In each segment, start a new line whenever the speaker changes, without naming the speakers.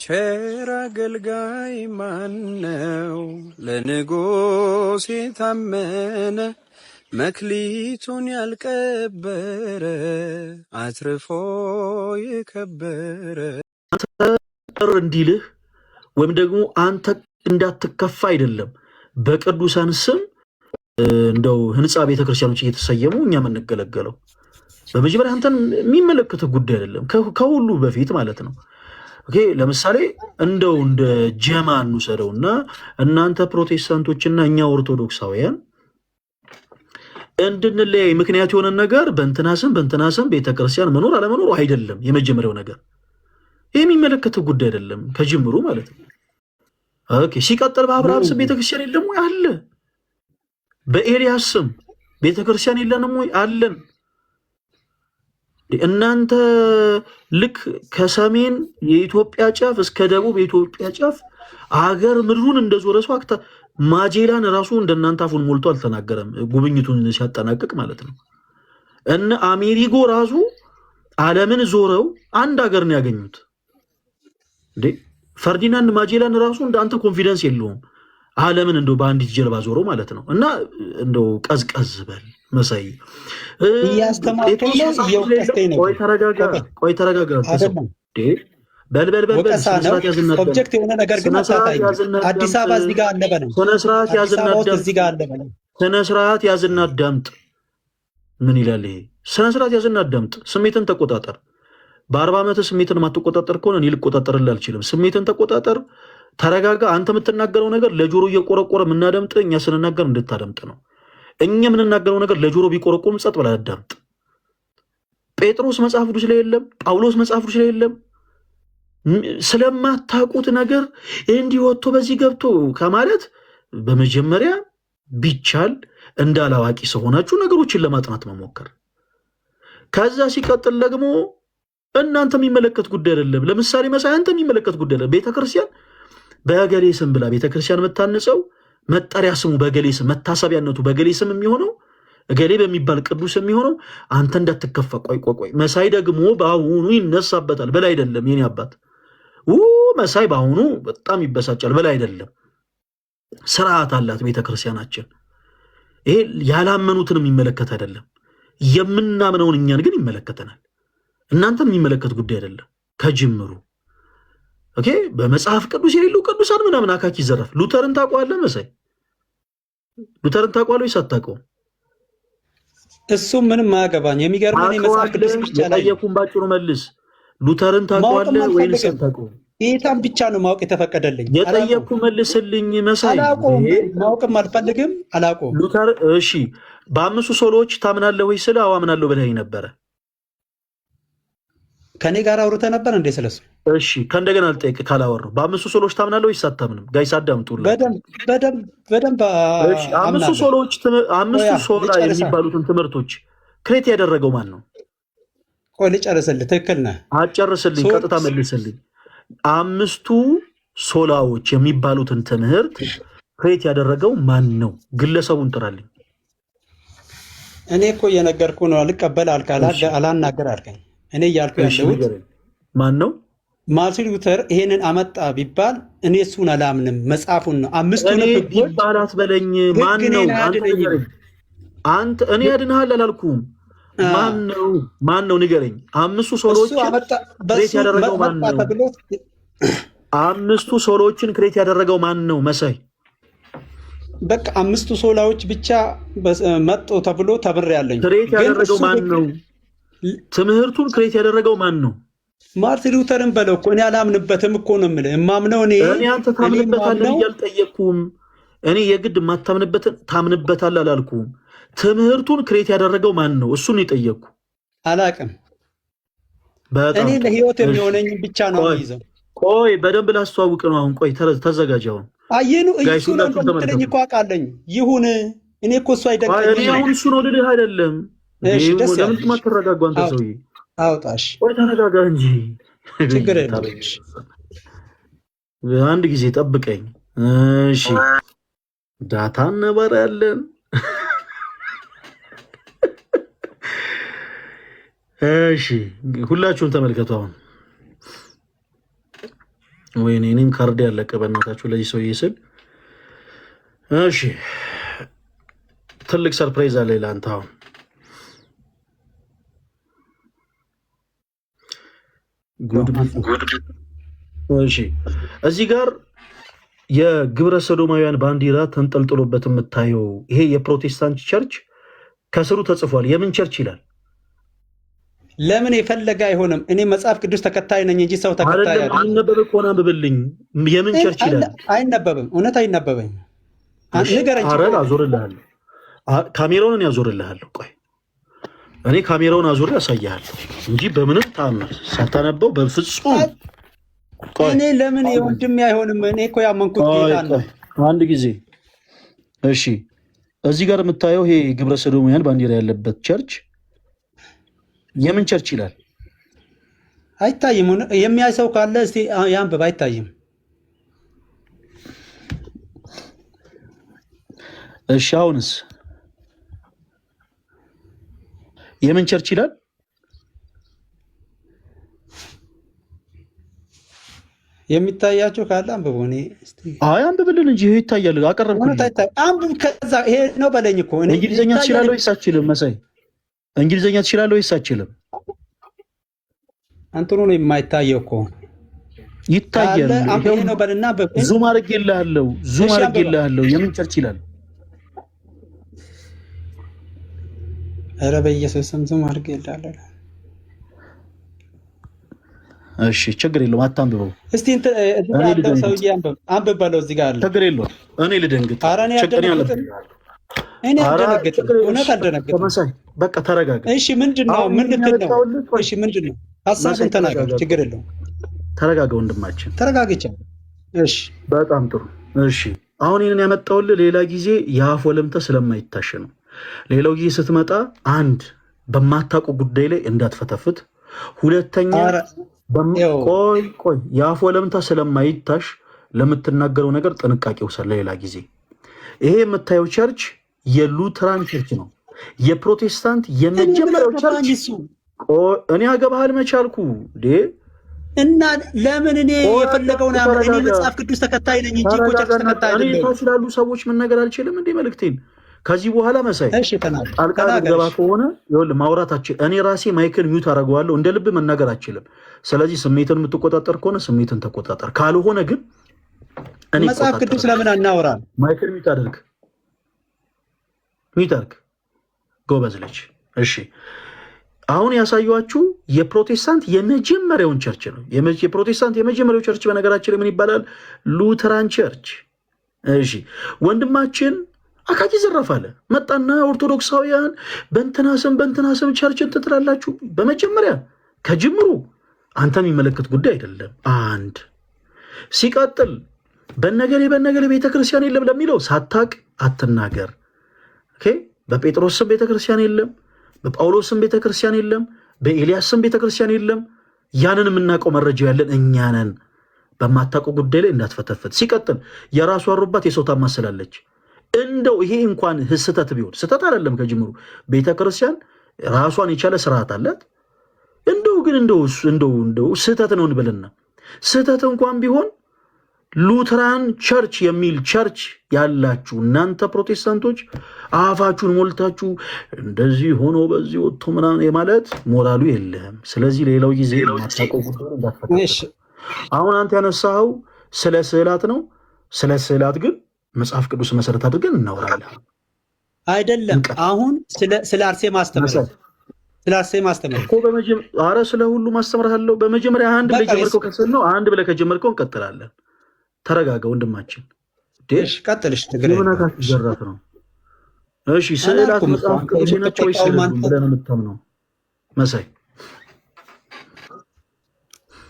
ቸር አገልጋይ ማነው? ለንጉሥ የታመነ መክሊቱን ያልቀበረ አትርፎ የከበረ።
አንተ እንዲልህ ወይም ደግሞ አንተ እንዳትከፋ አይደለም። በቅዱሳን ስም እንደው ህንፃ ቤተክርስቲያኖች እየተሰየሙ እኛ የምንገለገለው በመጀመሪያ አንተን የሚመለከት ጉዳይ አይደለም። ከሁሉ በፊት ማለት ነው። ኦኬ፣ ለምሳሌ እንደው እንደ ጀማ እንውሰደውና እናንተ ፕሮቴስታንቶችና እኛ ኦርቶዶክሳውያን እንድንለያይ ምክንያት የሆነ ነገር በእንትና ስም ቤተክርስቲያን መኖር አለመኖሩ አይደለም። የመጀመሪያው ነገር ይህ የሚመለከት ጉዳይ አይደለም ከጅምሩ ማለት ነው። ኦኬ፣ ሲቀጥል በአብርሃም ስም ቤተክርስቲያን የለም ወይ? አለ። በኤልያስ ስም ቤተክርስቲያን የለንም ወይ? አለን። እናንተ ልክ ከሰሜን የኢትዮጵያ ጫፍ እስከ ደቡብ የኢትዮጵያ ጫፍ አገር ምድሩን እንደዞረ ሰው ማጄላን ራሱ እንደናንተ አፉን ሞልቶ አልተናገረም፣ ጉብኝቱን ሲያጠናቅቅ ማለት ነው። እነ አሜሪጎ ራሱ ዓለምን ዞረው አንድ ሀገር ነው ያገኙት። ፈርዲናንድ ማጄላን ራሱ እንዳንተ ኮንፊደንስ የለውም ዓለምን እንደው በአንዲት ጀልባ ዞሮ ማለት ነው። እና እንደው ቀዝቀዝ በል መሳይ ቆይ ተረጋጋ።
ኦብጀክት የሆነ ነገር ግን አዲስ አበባ እዚህ ጋር አለ በለው።
ስነ ስርዓት ያዝና አዳምጥ። ምን ይላል ይሄ? ስነ ስርዓት ያዝና አዳምጥ። ስሜትን ተቆጣጠር። በ40 ዓመት ስሜትን ማትቆጣጠር ከሆነ እኔ ልቆጣጠርልህ አልችልም። ስሜትን ተቆጣጠር፣ ተረጋጋ። አንተ የምትናገረው ነገር ለጆሮ እየቆረቆረ የምናደምጥ እኛ ስንናገር እንድታደምጥ ነው። እኛ የምንናገረው ነገር ለጆሮ ቢቆረቆም ጸጥ ብለህ አዳምጥ። ጴጥሮስ መጽሐፍ ቅዱስ ላይ የለም፣ ጳውሎስ መጽሐፍ ቅዱስ ላይ የለም። ስለማታውቁት ነገር እንዲህ ወጥቶ በዚህ ገብቶ ከማለት በመጀመሪያ ቢቻል እንዳላዋቂ ሰሆናችሁ ነገሮችን ለማጥናት መሞከር። ከዛ ሲቀጥል ደግሞ እናንተ የሚመለከት ጉዳይ አይደለም። ለምሳሌ መሳይ አንተ የሚመለከት ጉዳይ አይደለም። ቤተክርስቲያን በገሌ ስም ብላ ቤተክርስቲያን የምታንጸው መጠሪያ ስሙ በገሌ ስም፣ መታሰቢያነቱ በገሌ ስም የሚሆነው እገሌ በሚባል ቅዱስ የሚሆነው አንተ እንዳትከፋ። ቆይ መሳይ ደግሞ በአሁኑ ይነሳበታል በላይ አይደለም። የኔ አባት መሳይ በአሁኑ በጣም ይበሳጫል በላይ አይደለም። ስርዓት አላት ቤተክርስቲያናችን። ይሄ ያላመኑትን የሚመለከት አይደለም። የምናምነውን እኛን ግን ይመለከተናል። እናንተን የሚመለከት ጉዳይ አይደለም ከጅምሩ። ኦኬ፣ በመጽሐፍ ቅዱስ የሌሉ ቅዱሳን ምናምን አካኪ ይዘራፍ። ሉተርን ታውቀዋለህ መሳይ? ሉተርን ታውቀዋለህ ወይስ አታውቀውም?
እሱ ምንም አያገባኝ። የሚገርመኝ መጽሐፍ ቅዱስ ብቻ ላይ
ጠየቁን። ባጭሩ መልስ። ሉተርን ታውቀዋለህ ወይስ አታውቀውም?
ጌታን ብቻ ነው ማወቅ የተፈቀደልኝ።
የጠየቁ መልስልኝ መሳይ።
ማወቅም አልፈልግም፣ አላውቀውም።
ሉተር እሺ፣ በአምስቱ ሶሎዎች ታምናለህ ወይ ስለ አዎ አምናለሁ ብለኸኝ ነበረ።
ከኔ ጋር አውርተህ ነበር እንዴ ስለሱ?
እሺ፣ ከእንደገና ልጠይቅ ካላወራሁ። በአምስቱ ሶሎዎች ታምናለህ ወይስ አታምንም? ጋይስ አዳምጡልኝ
በደንብ።
አምስቱ ሶሎዎች አምስቱ ሶላ የሚባሉትን ትምህርቶች ክሬት ያደረገው ማን ነው?
ቆይ ልጨርስልህ። ትክክል ነህ።
አጨርስልኝ፣ ቀጥታ መልስልኝ። አምስቱ ሶላዎች የሚባሉትን ትምህርት ክሬት ያደረገው ማን ነው? ግለሰቡን ጥራልኝ።
እኔ እኮ እየነገርኩህ ነው። አልቀበል አላናገር አልከኝ። እኔ እያልኩ ያለሁት
ማን ነው?
ማርቲን ሉተር ይሄንን አመጣ ቢባል እኔ እሱን አላምንም፣ መጽሐፉን ነው። አምስቱን
ቢባላት በለኝ። ማን ነው? አንተ እኔ ያድንሃል አላልኩም። ማን ነው ንገረኝ። አምስቱ ሶሎችን ክሬት ያደረገው ማን ነው? አምስቱ ሶሎችን ክሬት ያደረገው ማን ነው መሳይ?
በቃ አምስቱ ሶላዎች ብቻ መጡ ተብሎ ተብሬያለሁ።
ክሬት ያደረገው ማን ነው? ትምህርቱን ክሬት ያደረገው ማን ነው?
ማርቲን ሉተርን በለው እኮ። እኔ አላምንበትም እኮ ነው የምልህ። የማምነው እኔ
አንተ ታምንበታለህ እያልጠየቅኩም። እኔ የግድ የማታምንበትን ታምንበታለህ አላልኩም። ትምህርቱን ክሬት ያደረገው ማን ነው? እሱን የጠየቅኩ።
አላቅም። እኔ ለህይወት የሚሆነኝ ብቻ ነው ይዘው።
ቆይ በደንብ ላስተዋውቅ ነው አሁን። ቆይ ተዘጋጅ አሁን።
አየኑ እሱ ነው እንደምትለኝ እኮ አውቃለኝ። ይሁን እኔ እኮ እሱ አይደለም።
እኔ አሁን እሱ ነው ልልህ አይደለም። ለምን ማትረጋጋ አንተ ሰውዬ?
አውጣሽ።
ቆይ ተረጋጋ እንጂ
ችግር የለም።
አንድ ጊዜ ጠብቀኝ እሺ። ዳታ እናበራለን። እሺ ሁላችሁም ተመልከቱ። አሁን ወይኔ እኔም ካርድ ያለቀ በእናታችሁ ለዚህ ሰውዬ ስል። እሺ ትልቅ ሰርፕራይዝ አለ ለአንተ አሁን። እሺ እዚህ ጋር የግብረ ሰዶማውያን ባንዲራ ተንጠልጥሎበት የምታየው ይሄ የፕሮቴስታንት ቸርች ከስሩ ተጽፏል። የምን ቸርች ይላል?
ለምን የፈለገ አይሆንም? እኔ መጽሐፍ ቅዱስ ተከታይ ነኝ እንጂ ሰው ተከታይ አይደለም።
አይነበብ ከሆነ አንብብልኝ። የምን ቸርች ይላል?
አይነበብም። እውነት አይነበበኝ። ንገረኝ።
አረን አዞርልሃለሁ። ካሜራውን ያዞርልሃለሁ። ቆይ እኔ ካሜራውን አዞር ያሳያለሁ እንጂ በምንም ተአምር ሳታነበው በፍጹም።
እኔ ለምን የወንድሜ አይሆንም? እኔ እኮ ያመንኩት ጌታ ነው።
አንድ ጊዜ እሺ፣ እዚህ ጋር የምታየው ይሄ ግብረ ሰዶማውያን ባንዲራ ያለበት ቸርች የምን ቸርች ይላል?
አይታይም። የሚያይ ሰው ካለ እስቲ ያንብብ። አይታይም።
እሺ አሁንስ የምን ቸርች ይላል?
የሚታያችሁ ካለ አንብቡ። እኔ እስቲ
አይ አንብብልን እንጂ ይሄ ይታያል። አቀረብኩልህ።
አንብብ። ከዛ ይሄ ነው በለኝ እኮ። እኔ
እንግሊዘኛ ትችላለህ ወይስ አትችልም? መሳይ እንግሊዘኛ ትችላለህ ወይስ አትችልም?
አንተኑ ነው የማይታየው እኮ።
ይታያል።
ይሄ ነው በልና
ዙም አድርጌልሃለሁ። ዙም አድርጌልሃለሁ። የምን ቸርች ይላል?
ኧረ በኢየሱስ ስም ዙም አድርጌልሃለሁ።
እሺ ችግር የለውም። አታንብበው
እስቲ እንትን ሰውዬ አንብብ በለው። እዚህ ጋር አለ።
ችግር የለውም። እኔ ልደንግጥ።
ኧረ እኔ አልደነግጥም። እኔ አልደነግጥም። እውነት አልደነግጥም።
መሳይ በቃ ተረጋጋ።
እሺ ምንድን ነው? ምን ልትል ነው? እሺ ምንድን ነው? ሀሳቡን ተናገር። ችግር የለውም።
ተረጋጋ ወንድማችን።
ተረጋግቻለሁ። እሺ
በጣም ጥሩ። እሺ አሁን ይህንን ያመጣውልህ ሌላ ጊዜ የአፍ ወለምታ ስለማይታሽ ነው። ሌላው ጊዜ ስትመጣ አንድ በማታውቁ ጉዳይ ላይ እንዳትፈተፍት፣ ሁለተኛ ቆይ የአፍ ወለምታ ስለማይታሽ ለምትናገረው ነገር ጥንቃቄ ውሰድ ለሌላ ጊዜ። ይሄ የምታየው ቸርች የሉትራን ቸርች ነው። የፕሮቴስታንት የመጀመሪያው ቸርች። እኔ አገባህል መቻልኩ
እና ለምን እኔ የፈለገውን እኔ መጽሐፍ ቅዱስ ተከታይ ነኝ እንጂ እኮ ቸርች ተከታይ አይደለም።
ታች ላሉ ሰዎች መናገር አልችልም እንዴ? መልእክቴን ከዚህ በኋላ መሳይ ጣልቃ ገባ ከሆነ ይኸውልህ ማውራታችን እኔ ራሴ ማይክል ሚውት አደርገዋለሁ። እንደ ልብ መናገር አልችልም። ስለዚህ ስሜትን የምትቆጣጠር ከሆነ ስሜትን ተቆጣጠር፣ ካልሆነ ግን እኔ
መጽሐፍ ቅዱስ ለምን አናወራም?
ማይክል ሚውት አድርግ፣ ሚውት አድርግ። ጎበዝ ልጅ። እሺ አሁን ያሳዩአችሁ የፕሮቴስታንት የመጀመሪያውን ቸርች ነው። የፕሮቴስታንት የመጀመሪያው ቸርች በነገራችን ላይ ምን ይባላል? ሉተራን ቸርች። እሺ ወንድማችን አካኪ ዘረፋለ መጣና ኦርቶዶክሳውያን በእንትና ስም ቸርች እንትን ትላላችሁ። በመጀመሪያ ከጅምሩ አንተ የሚመለከት ጉዳይ አይደለም። አንድ ሲቀጥል በነገሌ ቤተክርስቲያን የለም ለሚለው ሳታቅ አትናገር። ኦኬ በጴጥሮስ ስም ቤተክርስቲያን የለም፣ በጳውሎስ ስም ቤተክርስቲያን የለም፣ በኤልያስ ስም ቤተክርስቲያን የለም። ያንን የምናውቀው መረጃ ያለን እኛ ነን። በማታውቀው ጉዳይ ላይ እንዳትፈተፍት። ሲቀጥል የራሱ አሩባት የሰው ታማስላለች። እንደው ይሄ እንኳን ስህተት ቢሆን ስህተት አይደለም ከጅምሩ ቤተክርስቲያን ራሷን የቻለ ስርዓት አላት። እንደው ስህተት ነው እንበልና ስህተት እንኳን ቢሆን ሉተራን ቸርች የሚል ቸርች ያላችሁ እናንተ ፕሮቴስታንቶች አፋችሁን ሞልታችሁ እንደዚህ ሆኖ በዚህ ወጥቶ ምናምን የማለት ሞራሉ የለም። ስለዚህ ሌላው ጊዜ ማታውቀው ጉዳይ እንዳትፈተሽ። አሁን አንተ ያነሳኸው ስለ ስዕላት ነው። ስለ ስዕላት ግን መጽሐፍ ቅዱስ መሰረት አድርገን እናወራለን።
አይደለም አሁን ስለ አርሴማ ማስተማር እኮ
ኧረ ስለ ሁሉ ማስተምርሃለሁ። በመጀመሪያ አንድ ብለህ ጀመርከው ከስዕል ነው። አንድ ብለህ ከጀመርከው እንቀጥላለን። ተረጋጋ ወንድማችን።
እሺ ቀጥልሽ።
ዘራፍ ነው። እሺ ስዕላት መጽሐፍ ቅዱስ ናቸው ወይስ ብለህ ነው የምታምነው? መሳይ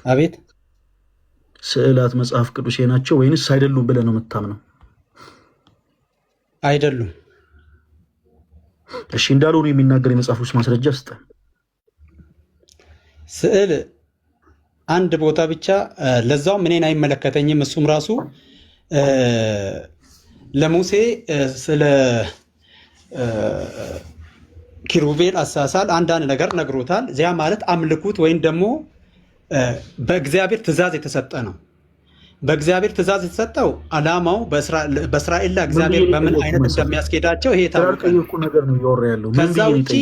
አቤት፣
ስዕላት መጽሐፍ ቅዱስ ናቸው ወይንስ አይደሉም ብለህ ነው የምታምነው?
አይደሉም።
እሺ እንዳልሆኑ የሚናገር የመጽሐፍ ውስጥ ማስረጃ ስጠን።
ስዕል አንድ ቦታ ብቻ ለዛውም እኔን አይመለከተኝም። እሱም ራሱ ለሙሴ ስለ ኪሩቤል አሳሳል አንዳንድ ነገር ነግሮታል። እዚያ ማለት አምልኩት ወይም ደግሞ በእግዚአብሔር ትእዛዝ የተሰጠ ነው። በእግዚአብሔር ትእዛዝ የተሰጠው ዓላማው በእስራኤል ላይ እግዚአብሔር በምን አይነት እንደሚያስኬዳቸው ይሄ የታወቀ
ነገር ነው እያወራ ያለው።
ከዛ ውጪ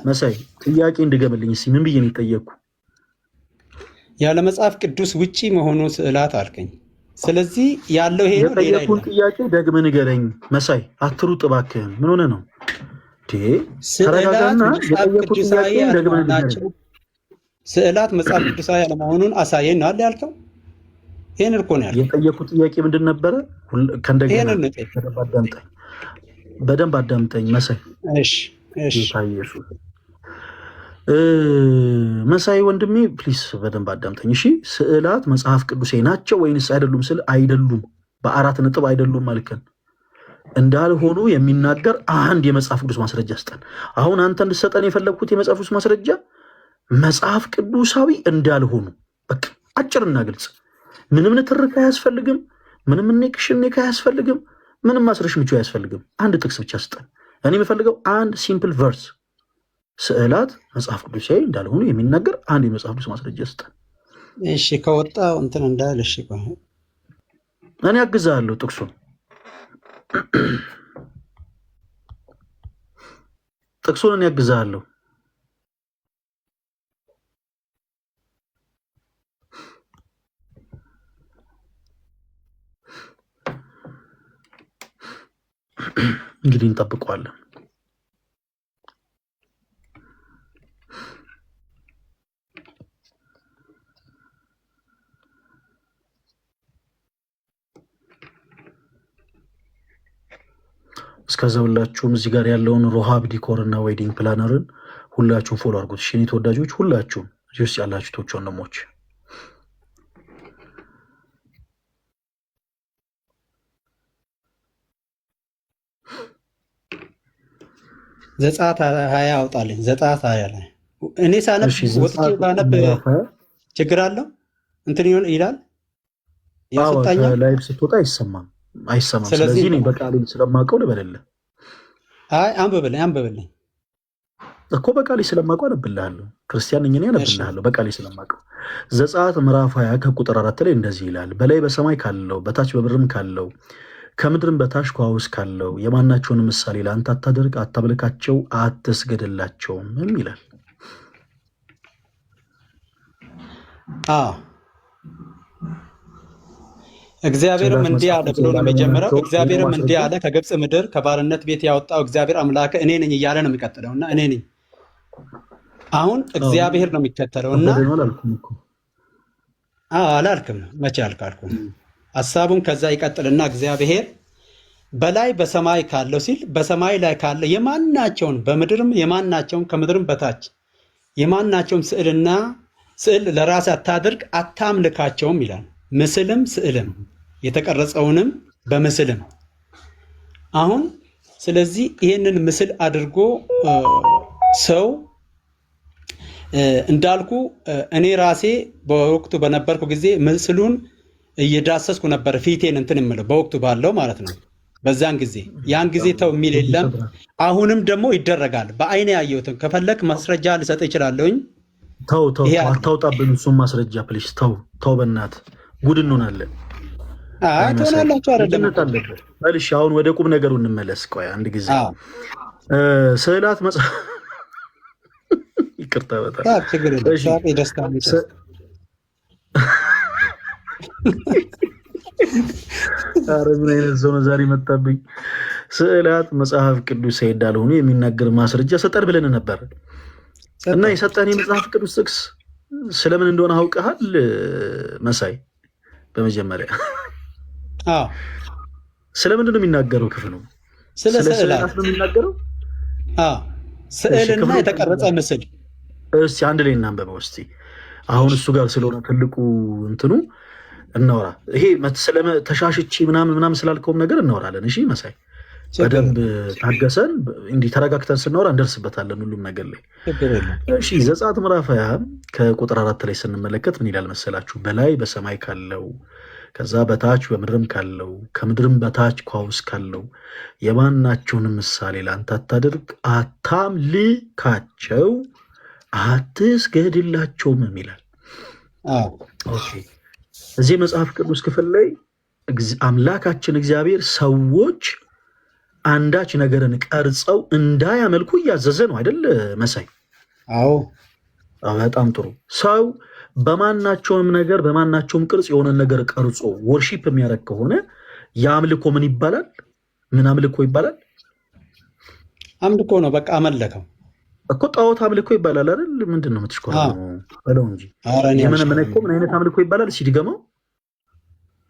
መሳይ ጥያቄ እንድገምልኝ እስኪ ምን ብዬ ነው የጠየቅኩ?
ያለ መጽሐፍ ቅዱስ ውጪ መሆኑ ስዕላት አልከኝ። ስለዚህ ያለው ይሄ ነው። ሌላ
የጠየቅኩን ጥያቄ ደግመህ ንገረኝ መሳይ። አትሩጥ እባክህን። ምን ሆነ ነው? ተረጋጋና የጠየቅኩት ጥያቄ ደግመህ ንገረኝ።
ስዕላት መጽሐፍ ቅዱሳዊ አለመሆኑን አሳየን ነው ያልከው። ይሄንን እኮ ነው ያልከው።
የጠየቅኩት ጥያቄ ምንድን ነበረ? ከእንደገና በደንብ አዳምጠኝ መሳይ።
እሺ
መሳይ ወንድሜ ፕሊስ በደንብ አዳምጠኝ እሺ። ስዕላት መጽሐፍ ቅዱሳዊ ናቸው ወይንስ አይደሉም ስል አይደሉም፣ በ4 ነጥብ አይደሉም ማልከን እንዳልሆኑ የሚናገር አንድ የመጽሐፍ ቅዱስ ማስረጃ ስጠን። አሁን አንተ እንድትሰጠን የፈለግኩት የመጽሐፍ ቅዱስ ማስረጃ መጽሐፍ ቅዱሳዊ እንዳልሆኑ በቃ አጭርና ግልጽ፣ ምንም ንትርክ አያስፈልግም፣ ምንም ኔክሽኔክ አያስፈልግም፣ ምንም ማስረሽ ምቹ አያስፈልግም። አንድ ጥቅስ ብቻ ስጠን። እኔ የምፈልገው አንድ ሲምፕል ቨርስ ስዕላት መጽሐፍ ቅዱሳዊ እንዳልሆኑ የሚናገር አንድ የመጽሐፍ ቅዱስ ማስረጃ ስጠን።
እሺ ከወጣው እንትን እንዳለ እሺ
እኔ አግዛለሁ። ጥቅሱን እኔ አግዛለሁ። እንግዲህ እንጠብቀዋለን። እስከዛ ሁላችሁም እዚህ ጋር ያለውን ሮሃብ ዲኮር እና ዌዲንግ ፕላነርን ሁላችሁም ፎሎ አድርጉት። እሺ ተወዳጆች፣ ሁላችሁም እዚህ ውስጥ ያላችሁ ቶች ወንድሞች
ዘጸአት 20 አውጣልኝ። ዘጸአት 20 ላይ እኔ ሳነብ ወጥቼ ባነብ ችግር አለው እንትን ይላል ያስወጣኛል።
ላይቭ ስትወጣ አይሰማም። ስለዚህ እኔ በቃሌ ስለማውቀው ልበልልህ።
አይ አንብብልኝ
እኮ በቃሌ ስለማውቀው አነብልሃለሁ። ክርስቲያን ነኝ እኔ አነብልሃለሁ በቃሌ ስለማውቀው። ዘጸአት ምዕራፍ 20 ከቁጥር 4 ላይ እንደዚህ ይላል፣ በላይ በሰማይ ካለው በታች በምድርም ካለው ከምድርም በታች ከውኃ ውስጥ ካለው የማናቸውን ምሳሌ ለአንተ አታደርግ፣ አታምልካቸው፣ አትስገድላቸውም ይላል።
እግዚአብሔርም እንዲህ አለ ብሎ ነው የሚጀምረው። እግዚአብሔርም እንዲህ አለ፣ ከግብፅ ምድር ከባርነት ቤት ያወጣው እግዚአብሔር አምላክ እኔ ነኝ እያለ ነው የሚቀጥለው እና እኔ ነኝ አሁን እግዚአብሔር ነው የሚከተለው እና አላልክም መቼ አልካልኩም። ሀሳቡን ከዛ ይቀጥልና እግዚአብሔር በላይ በሰማይ ካለው ሲል በሰማይ ላይ ካለ የማናቸውን በምድርም የማናቸውን ከምድርም በታች የማናቸውን ስዕል ለራስ አታድርግ፣ አታምልካቸውም ይላል። ምስልም ስዕልም የተቀረጸውንም በምስልም አሁን ስለዚህ ይህንን ምስል አድርጎ ሰው እንዳልኩ እኔ ራሴ በወቅቱ በነበርኩ ጊዜ ምስሉን እየዳሰስኩ ነበር፣ ፊቴን እንትን የምለው በወቅቱ ባለው ማለት ነው። በዛን ጊዜ ያን ጊዜ ተው የሚል የለም። አሁንም ደግሞ ይደረጋል። በአይኔ ያየሁትን ከፈለክ ማስረጃ ልሰጥ ይችላለሁኝ።
ተው አታውጣብን፣ እሱም ማስረጃ ፕሊስ። ተው በእናትህ ጉድ እንሆናለን።
ትሆናላችሁ አይደለም።
እሺ አሁን ወደ ቁም ነገሩ እንመለስ። ቆይ አንድ ጊዜ ስዕላት መጽሐፍ ይቅርታ በጣም
ችግር የለም። ደስታ
ኧረ ምን አይነት ሰው ነው ዛሬ መጣብኝ። ስዕላት መጽሐፍ ቅዱሳዊ እንዳልሆኑ የሚናገር ማስረጃ ሰጠን ብለን ነበር እና የሰጠን የመጽሐፍ ቅዱስ ጥቅስ ስለምን እንደሆነ አውቀሃል መሳይ? በመጀመሪያ ስለምንድን ነው የሚናገረው? ክፍሉ
ስለ ስዕላት ነው የሚናገረው። ስዕልና የተቀረጸ ምስል።
እስቲ አንድ ላይ እናንበበው እስቲ። አሁን እሱ ጋር ስለሆነ ትልቁ እንትኑ እናወራ። ይሄ ተሻሽቼ ምናምን ስላልከውም ነገር እናወራለን። እሺ መሳይ በደንብ ታገሰን። እንዲህ ተረጋግተን ስናወራ እንደርስበታለን ሁሉም ነገር ላይ። እሺ ዘጸአት ምዕራፍ 20 ከቁጥር 4 ላይ ስንመለከት ምን ይላል መሰላችሁ? በላይ በሰማይ ካለው ከዛ በታች በምድርም ካለው ከምድርም በታች ከውኃ ውስጥ ካለው የማናቸውንም ምሳሌ ለአንተ አታድርግ፣ አታምልካቸው፣ አትስገድላቸውም ይላል። እዚህ መጽሐፍ ቅዱስ ክፍል ላይ አምላካችን እግዚአብሔር ሰዎች አንዳች ነገርን ቀርጸው እንዳያመልኩ እያዘዘ ነው አይደል መሳይ?
አዎ
በጣም ጥሩ። ሰው በማናቸውም ነገር በማናቸውም ቅርጽ የሆነ ነገር ቀርጾ ወርሺፕ የሚያደርግ ከሆነ የአምልኮ ምን ይባላል? ምን አምልኮ ይባላል?
አምልኮ ነው። በቃ አመለከው
እኮ ጣዖት አምልኮ ይባላል አይደል? ምንድን ነው የምትሽኮረው? በለው እንጂ ምን አይነት አምልኮ ይባላል? ሲድገመው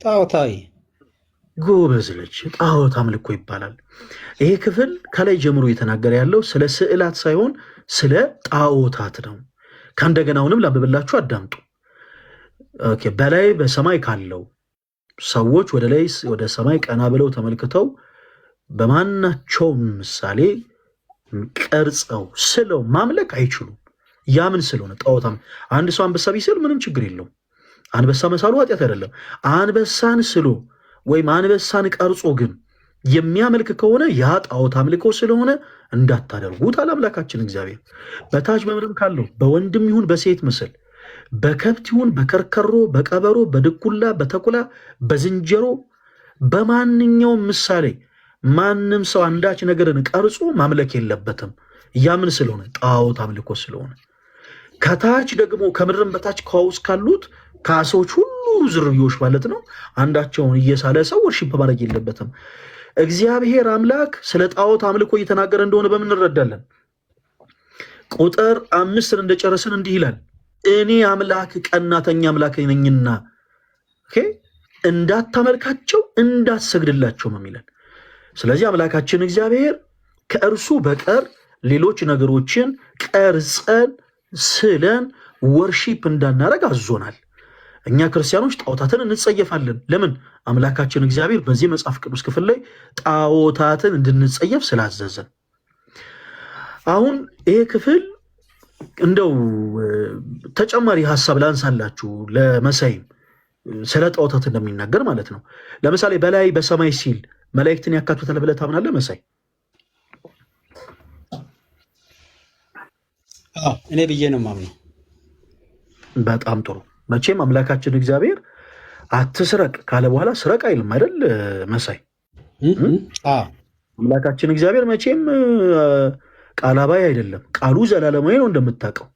ጣዖታዊ።
ጎበዝ ልጅ፣ ጣዖት አምልኮ ይባላል። ይሄ ክፍል ከላይ ጀምሮ እየተናገረ ያለው ስለ ስዕላት ሳይሆን ስለ ጣዖታት ነው። ከእንደገና አሁንም ላንብብላችሁ አዳምጡ። በላይ በሰማይ ካለው ሰዎች ወደ ላይ ወደ ሰማይ ቀና ብለው ተመልክተው በማናቸውም ምሳሌ ቀርጸው ስለው ማምለክ አይችሉም። ያ ምን ስለሆነ ጣዖታም። አንድ ሰው አንበሳ ቢስል ምንም ችግር የለውም። አንበሳ መሳሉ ኃጢአት አይደለም። አንበሳን ስሎ ወይም አንበሳን ቀርጾ ግን የሚያመልክ ከሆነ ያ ጣዖት አምልኮ ስለሆነ እንዳታደርጉት አለ አምላካችን እግዚአብሔር። በታች በምድርም ካለው በወንድም ይሁን በሴት ምስል፣ በከብት ይሁን በከርከሮ፣ በቀበሮ፣ በድኩላ፣ በተኩላ፣ በዝንጀሮ፣ በማንኛውም ምሳሌ ማንም ሰው አንዳች ነገርን ቀርጾ ማምለክ የለበትም። ያምን ስለሆነ ጣዖት አምልኮ ስለሆነ። ከታች ደግሞ ከምድርም በታች ከውስጥ ካሉት ከአሶች ሁሉ ዝርዮች ማለት ነው አንዳቸውን እየሳለ ሰው ወርሺፕ ማድረግ የለበትም። እግዚአብሔር አምላክ ስለ ጣዖት አምልኮ እየተናገረ እንደሆነ በምን እንረዳለን? ቁጥር 5 እንደጨረስን እንዲህ ይላል፣ እኔ አምላክ ቀናተኛ አምላክ ነኝና እንዳታመልካቸው እንዳትሰግድላቸው ነው የሚለን። ስለዚህ አምላካችን እግዚአብሔር ከእርሱ በቀር ሌሎች ነገሮችን ቀርጸን ስለን ወርሺፕ እንዳናረግ አዞናል። እኛ ክርስቲያኖች ጣዖታትን እንጸየፋለን። ለምን? አምላካችን እግዚአብሔር በዚህ መጽሐፍ ቅዱስ ክፍል ላይ ጣዖታትን እንድንጸየፍ ስላዘዘን። አሁን ይሄ ክፍል እንደው ተጨማሪ ሀሳብ ላንሳላችሁ ለመሳይም ስለ ጣዖታት እንደሚናገር ማለት ነው። ለምሳሌ በላይ በሰማይ ሲል መላእክትን ያካትታል ብለህ ታምናለህ መሳይ?
እኔ ብዬ ነው የማምነው።
በጣም ጥሩ። መቼም አምላካችን እግዚአብሔር አትስረቅ ካለ በኋላ ስረቅ አይልም አይደል መሳይ? አምላካችን እግዚአብሔር መቼም ቃል አባይ አይደለም። ቃሉ ዘላለማዊ ነው። እንደምታውቀው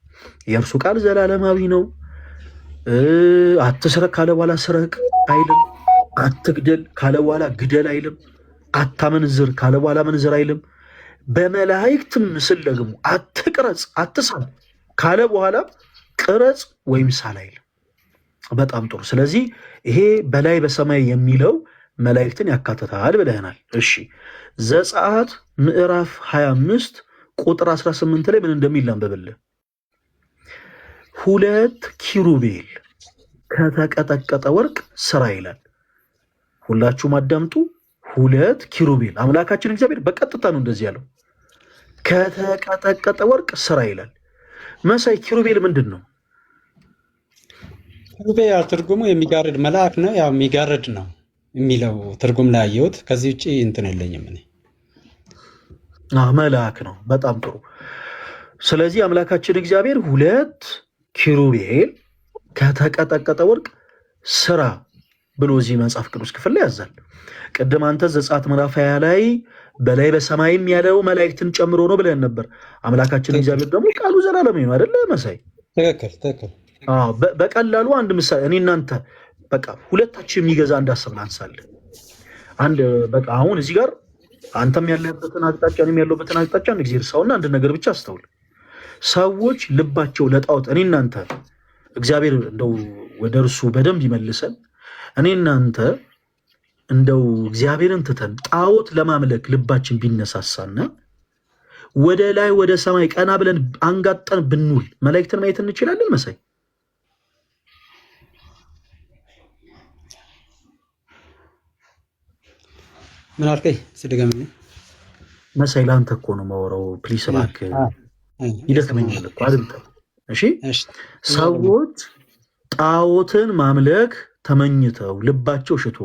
የእርሱ ቃል ዘላለማዊ ነው። አትስረቅ ካለ በኋላ ስረቅ አይልም። አትግደል ካለ በኋላ ግደል አይልም። አታመንዝር ካለ በኋላ መንዝር አይልም። በመላእክት ምስል ደግሞ አትቅረጽ አትሳል ካለ በኋላ ቅረጽ ወይም ሳል አይልም። በጣም ጥሩ። ስለዚህ ይሄ በላይ በሰማይ የሚለው መላእክትን ያካትታል ብለህናል። እሺ ዘጸአት ምዕራፍ 25 ቁጥር 18 ላይ ምን እንደሚል አንብብልህ። 2 ኪሩቤል ከተቀጠቀጠ ወርቅ ስራ ይላል። ሁላችሁም አዳምጡ። 2 ኪሩቤል አምላካችን እግዚአብሔር በቀጥታ ነው እንደዚህ ያለው። ከተቀጠቀጠ ወርቅ ስራ ይላል። መሳይ ኪሩቤል ምንድን ነው?
ኪሩቤል ትርጉሙ የሚጋርድ መልአክ ነው። ያው የሚጋርድ ነው የሚለው ትርጉም ላይ ያየሁት። ከዚህ ውጭ እንትን የለኝም እኔ።
መልአክ ነው። በጣም ጥሩ። ስለዚህ አምላካችን እግዚአብሔር 2 ኪሩቤል ከተቀጠቀጠ ወርቅ ስራ ብሎ እዚህ መጽሐፍ ቅዱስ ክፍል ላይ ያዛል። ቅድም አንተ ዘጸአት ምዕራፍ 20 ላይ በላይ በሰማይም ያለው መላእክትን ጨምሮ ነው ብለን ነበር። አምላካችን እግዚአብሔር ደግሞ ቃሉ ዘላለማዊ ነው አይደለ መሳይ?
ትክክል።
በቀላሉ አንድ ምሳሌ እኔ እናንተ በቃ ሁለታችን የሚገዛ አንድ ሀሳብ ላንሳለን። አንድ በቃ አሁን እዚህ ጋር አንተም ያለበትን አቅጣጫ እኔም ያለበትን አቅጣጫ አንድ ጊዜ እርሳውና አንድ ነገር ብቻ አስተውል። ሰዎች ልባቸው ለጣዖት እኔ እናንተ እግዚአብሔር እንደው ወደ እርሱ በደንብ ይመልሰን። እኔ እናንተ እንደው እግዚአብሔርን ትተን ጣዖት ለማምለክ ልባችን ቢነሳሳና ወደ ላይ ወደ ሰማይ ቀና ብለን አንጋጠን ብንውል መላእክትን ማየት እንችላለን መሳይ?
ምን አልከኝ? ስደገምልኝ
መሳይ ለአንተ እኮ ነው የማወራው። ፕሊስ እባክህ ይደክመኛል እኮ አድምጠኝ እሺ። ሰዎች ጣዖትን ማምለክ ተመኝተው ልባቸው ሽቶ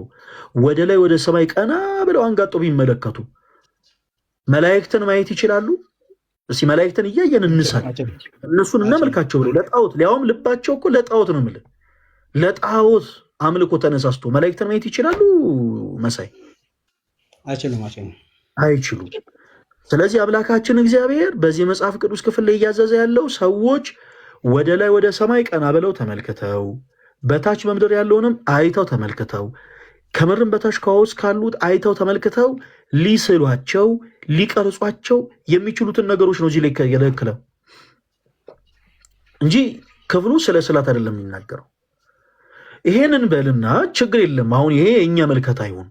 ወደ ላይ ወደ ሰማይ ቀና ብለው አንጋጦ ቢመለከቱ መላእክትን ማየት ይችላሉ? እስቲ መላእክትን እያየን እንሳል እነሱን እናመልካቸው ብለው ለጣዖት ሊያውም ልባቸው እኮ ለጣዖት ነው የምልህ። ለጣዖት አምልኮ ተነሳስቶ መላእክትን ማየት ይችላሉ? መሳይ
አይችሉም።
አይችሉም። ስለዚህ አምላካችን እግዚአብሔር በዚህ መጽሐፍ ቅዱስ ክፍል ላይ እያዘዘ ያለው ሰዎች ወደ ላይ ወደ ሰማይ ቀና ብለው ተመልክተው በታች በምድር ያለውንም አይተው ተመልክተው ከምድርም በታች ከውስጥ ካሉት አይተው ተመልክተው ሊስሏቸው ሊቀርጿቸው የሚችሉትን ነገሮች ነው እዚህ ላይ የለክለው እንጂ ክፍሉ ስለ ስላት አይደለም የሚናገረው። ይሄንን በልና ችግር የለም። አሁን ይሄ የእኛ መልከታ ይሁን።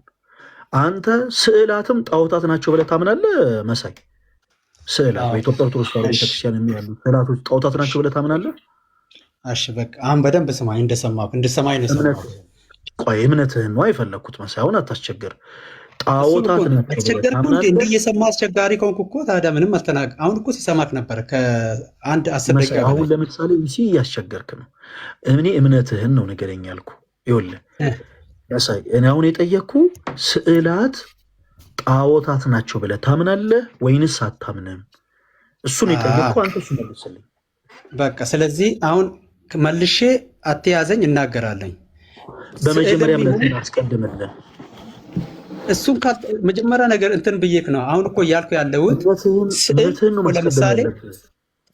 አንተ ስዕላትም ጣዖታት ናቸው ብለህ ታምናለህ? መሳይ ስዕላት በኢትዮጵያ ኦርቶዶክስ ተዋሕዶ ቤተክርስቲያን የሚያሉ ስዕላቶች ጣዖታት ናቸው ብለህ ታምናለህ?
እሺ በቃ አሁን በደንብ ስማኝ፣ እንደሰማኝ ነው የሰማሁት።
ቆይ እምነትህን ነው አይፈለግኩት። መሳይ አሁን አታስቸግር። ጣዖታት ናቸው
አስቸገርኩ እንዴ? እየሰማ አስቸጋሪ ከሆንኩ እኮ ታዲያ ምንም አልተናገ። አሁን እኮ ሲሰማክ ነበር ከአንድ 10 ደቂቃ በላይ።
አሁን ለምሳሌ እያስቸገርክ ነው። እኔ እምነትህን ነው ንገረኝ ያልኩ። ይኸውልህ መሳይ እኔ አሁን የጠየቅኩ ስዕላት ጣዖታት ናቸው ብለህ ታምናለህ ወይንስ አታምንም? እሱን የጠየቅኩ አንተ እሱ መልስልኝ
በቃ። ስለዚህ አሁን መልሼ አትያዘኝ፣ እናገራለኝ።
በመጀመሪያ እምነትህን አስቀድምልን።
እሱን መጀመሪያ ነገር እንትን ብዬክ ነው። አሁን እኮ እያልኩ ያለሁት ለምሳሌ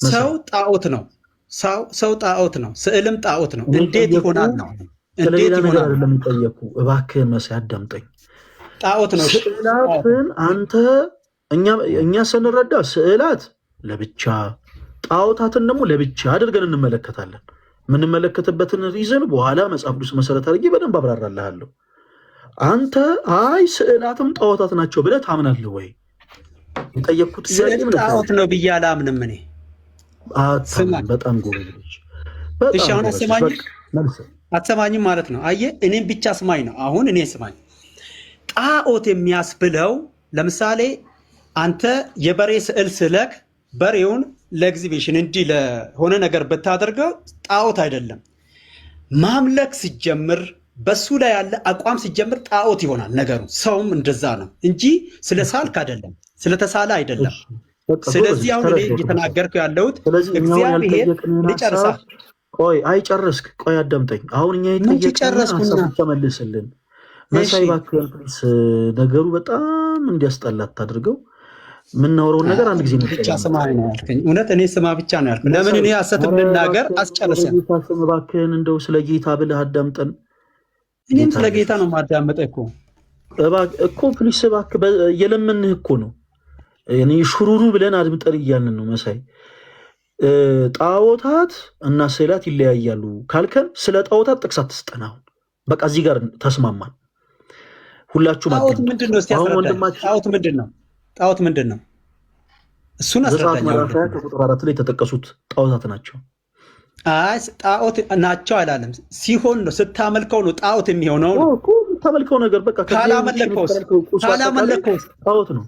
ሰው ጣዖት ነው፣ ሰው ጣዖት ነው፣ ስዕልም ጣዖት ነው። እንዴት ይሆናል ነው?
እንዴት ይሆናል? ለሚጠየቁ እባክህን መሳይ አዳምጠኝ።
ጣዖት ነው
ስዕላትን አንተ እኛ ስንረዳ ስዕላት ለብቻ ጣዖታትን ደግሞ ለብቻ አድርገን እንመለከታለን። የምንመለከትበትን ሪዝን በኋላ መጽሐፍ ቅዱስ መሰረት አድርጌ በደንብ አብራራልሃለሁ። አንተ አይ ስዕላትም ጣዖታት ናቸው ብለህ ታምናለህ ወይ? የጠየቅኩት ጥያቄ
ጣዖት ነው ብዬ አላምንም እኔ።
በጣም ጎበዝ።
እሺ አሁን አትሰማኝም ማለት ነው። አየህ እኔም ብቻ ስማኝ ነው። አሁን እኔ ስማኝ። ጣዖት የሚያስብለው ለምሳሌ አንተ የበሬ ስዕል ስለክ በሬውን ለኤግዚቢሽን እንዲህ ለሆነ ነገር ብታደርገው ጣዖት አይደለም። ማምለክ ሲጀምር በሱ ላይ ያለ አቋም ሲጀምር ጣዖት ይሆናል ነገሩ። ሰውም እንደዛ ነው እንጂ ስለ ሳልክ አይደለም፣ ስለተሳለ አይደለም። ስለዚህ አሁን እኔ እየተናገርኩ ያለሁት እግዚአብሔር ሊጨርሳ።
ቆይ አይጨርስክ፣ ቆይ አዳምጠኝ። አሁን እኛ የጠየቅነው ተመልስልን መሳይ እባክህን ፕሊስ። ነገሩ በጣም እንዲያስጠላት ታድርገው። የምናወራውን ነገር አንድ ጊዜ
ብቻ ስማ ነው ያልከኝ። እውነት እኔ ስማ ብቻ ነው ያልከኝ። ለምን እኔ ሐሰትም ልናገር አስጨርሰን።
እባክህን እንደው ስለ ጌታ ብለህ አዳምጠን።
እኔም ስለ ጌታ ነው ማዳመጠህ
እኮ ፕሊስ እባክህ፣ የለምንህ እኮ ነው። እኔ ሹሩሩ ብለን አድምጠን እያልን ነው መሳይ። ጣዖታት እና ስዕላት ይለያያሉ ካልከን ስለ ጣዖታት ጥቅስ አትስጠን። አሁን በቃ እዚህ ጋር ተስማማን ሁላችሁም።
ጣዖት ምንድን ነው? እስቲ አስረዳኝ። ጣዖት ምንድን ነው? ጣዖት ምንድን ነው? እሱን አስረዳኝ።
ቁጥር 4 ላይ የተጠቀሱት ጣዖታት ናቸው።
አይ ጣዖት ናቸው አላለም። ሲሆን ነው ስታመልከው ነው ጣዖት የሚሆነው ነው።
ታመልከው ነገር በቃ
ካላመለከውስ
ጣዖት ነው።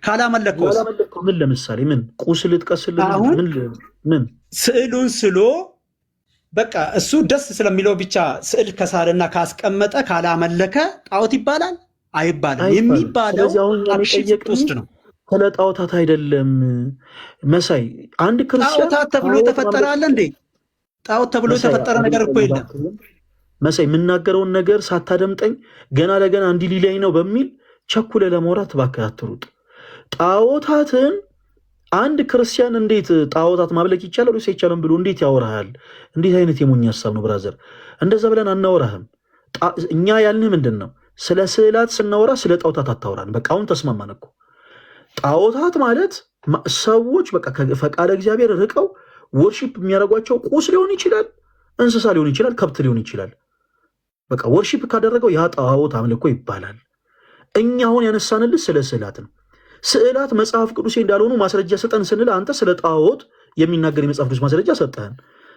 ካላመለከውስ
ምን ለምሳሌ ምን ቁስል ልጥቀስልህ? ምን
ስዕሉን ስሎ በቃ እሱ ደስ ስለሚለው ብቻ ስዕል ከሳለና ካስቀመጠ ካላመለከ ጣዖት ይባላል? አይባልም። የሚባለው አክሽን ውስጥ ነው።
ስለ ጣዖታት አይደለም መሳይ። አንድ ክርስቲያን
ጣዖታት ተብሎ የተፈጠረ አለ እንዴ? ጣዖት ተብሎ የተፈጠረ ነገር እኮ የለም
መሳይ። የምናገረውን ነገር ሳታደምጠኝ ገና ለገና እንዲህ ሊለኝ ነው በሚል ቸኩለ ለማውራት እባክህ አትሩጥ። ጣዖታትን አንድ ክርስቲያን እንዴት ጣዖታት ማምለክ ይቻላል ወይስ አይቻልም ብሎ እንዴት ያወራሃል? እንዴት አይነት የሞኝ ሀሳብ ነው ብራዘር? እንደዛ ብለን አናወራህም። እኛ ያልንህ ምንድን ነው? ስለ ስዕላት ስናወራ ስለ ጣዖታት አታወራን። በቃ አሁን ተስማማን እኮ። ጣዖታት ማለት ሰዎች በቃ ከፈቃደ እግዚአብሔር ርቀው ወርሺፕ የሚያደርጓቸው ቁስ ሊሆን ይችላል፣ እንስሳ ሊሆን ይችላል፣ ከብት ሊሆን ይችላል። በቃ ወርሺፕ ካደረገው ያ ጣዖት አምልኮ ይባላል። እኛ አሁን ያነሳንልህ ስለ ስዕላት ነው። ስዕላት መጽሐፍ ቅዱሴ እንዳልሆኑ ማስረጃ ሰጠን ስንል አንተ ስለ ጣዖት የሚናገር የመጽሐፍ ቅዱስ ማስረጃ ሰጠህን።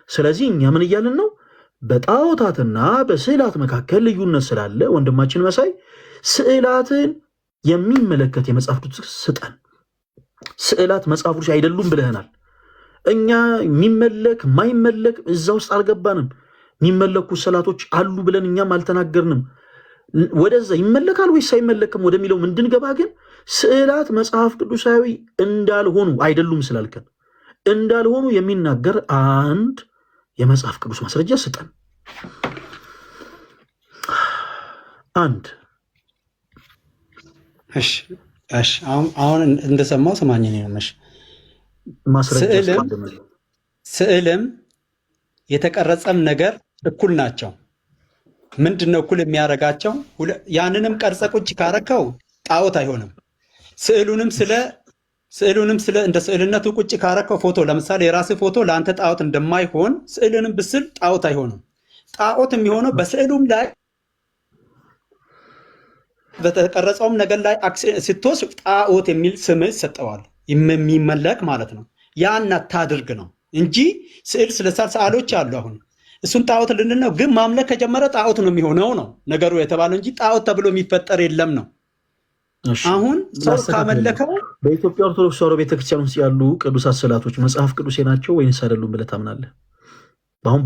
ስለዚህ እኛ ምን እያልን ነው? በጣዖታትና በስዕላት መካከል ልዩነት ስላለ ወንድማችን መሳይ ስዕላትን የሚመለከት የመጽሐፍ ቅዱስ ስጠን። ስዕላት መጽሐፍ ቅዱስ አይደሉም ብለህናል። እኛ የሚመለክ ማይመለክ እዛ ውስጥ አልገባንም። የሚመለኩ ስዕላቶች አሉ ብለን እኛም አልተናገርንም። ወደዛ ይመለካል ወይስ አይመለክም ወደሚለው እንድንገባ ግን ስዕላት መጽሐፍ ቅዱሳዊ እንዳልሆኑ አይደሉም ስላልከን እንዳልሆኑ የሚናገር አንድ የመጽሐፍ ቅዱስ ማስረጃ ስጠን። አንድ
እሺ እሺ፣ አሁን እንደሰማው ስማኝ ነው። እሺ ስዕልም የተቀረጸም ነገር እኩል ናቸው። ምንድነው እኩል የሚያደርጋቸው? ያንንም ቀርጸ ቁጭ ካረከው ጣዖት አይሆንም። ስዕሉንም ስለ እንደ ስዕልነቱ ቁጭ ካረከው ፎቶ፣ ለምሳሌ የራስህ ፎቶ ለአንተ ጣዖት እንደማይሆን ስዕልንም ብስል ጣዖት አይሆንም። ጣዖት የሚሆነው በስዕሉም ላይ በተቀረጸውም ነገር ላይ ስትወስድ ጣዖት የሚል ስም ይሰጠዋል፣ የሚመለክ ማለት ነው። ያን አታድርግ ነው እንጂ ስዕል ስለሳል ሰዓሎች አሉ። አሁን እሱን ጣዖት ልንል ነው፣ ግን ማምለክ ከጀመረ ጣዖት ነው የሚሆነው ነው ነገሩ የተባለው እንጂ ጣዖት ተብሎ የሚፈጠር የለም ነው። አሁን ሰው ካመለከው
በኢትዮጵያ ኦርቶዶክስ ተዋሕዶ ቤተክርስቲያን ውስጥ ያሉ ቅዱሳት ስዕላቶች መጽሐፍ ቅዱሴ ናቸው ወይንስ አይደሉም ብለህ ታምናለህ?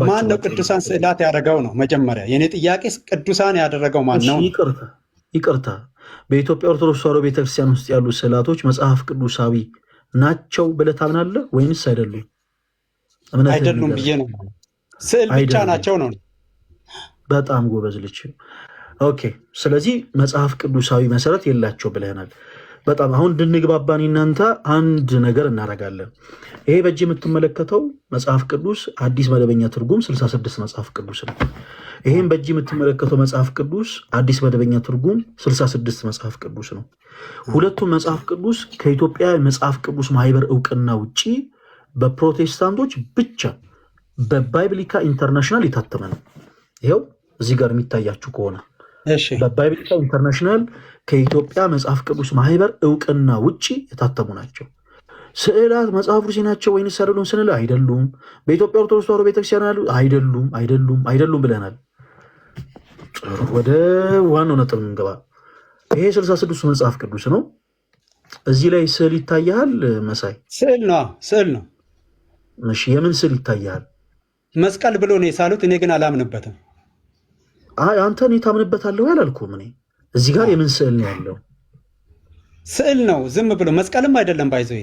ማን ነው ቅዱሳን ስዕላት ያደረገው ነው መጀመሪያ የኔ ጥያቄ። ቅዱሳን ያደረገው ማን ነው?
ይቅርታ፣ በኢትዮጵያ ኦርቶዶክስ ተዋሕዶ ቤተክርስቲያን ውስጥ ያሉ ስዕላቶች መጽሐፍ ቅዱሳዊ ናቸው ብለህ ታምናለህ ወይንስ አይደሉም?
አይደሉም ብዬ ነው። ስዕል ብቻ ናቸው ነው።
በጣም ጎበዝ ልጅ። ኦኬ፣ ስለዚህ መጽሐፍ ቅዱሳዊ መሰረት የላቸው ብለናል። በጣም አሁን እንድንግባባን እናንተ አንድ ነገር እናደርጋለን። ይሄ በእጅ የምትመለከተው መጽሐፍ ቅዱስ አዲስ መደበኛ ትርጉም 66 መጽሐፍ ቅዱስ ነው። ይሄም በእጅ የምትመለከተው መጽሐፍ ቅዱስ አዲስ መደበኛ ትርጉም 66 መጽሐፍ ቅዱስ ነው። ሁለቱም መጽሐፍ ቅዱስ ከኢትዮጵያ መጽሐፍ ቅዱስ ማህበር እውቅና ውጪ በፕሮቴስታንቶች ብቻ በባይብሊካ ኢንተርናሽናል የታተመ ነው። ይኸው እዚህ ጋር የሚታያችሁ ከሆነ በባይብሊካ ኢንተርናሽናል ከኢትዮጵያ መጽሐፍ ቅዱስ ማህበር እውቅና ውጪ የታተሙ ናቸው። ስዕላት መጽሐፍ ቅዱስ ናቸው ወይንስ አይደሉም ስንል አይደሉም። በኢትዮጵያ ኦርቶዶክስ ተዋሕዶ ቤተክርስቲያን ያሉ አይደሉም ብለናል። ጥሩ፣ ወደ ዋናው ነጥብ እንገባ። ይሄ 66 መጽሐፍ ቅዱስ ነው። እዚህ ላይ ስዕል ይታያል መሳይ?
ስዕል ነው።
እሺ፣ የምን ስዕል ይታያል?
መስቀል ብሎ ነው የሳሉት። እኔ ግን አላምንበትም።
አንተ እኔ ታምንበታለሁ ያላልኩም። እኔ እዚህ ጋር የምን ስዕል ነው ያለው?
ስዕል ነው ዝም ብሎ መስቀልም አይደለም። ባይዘው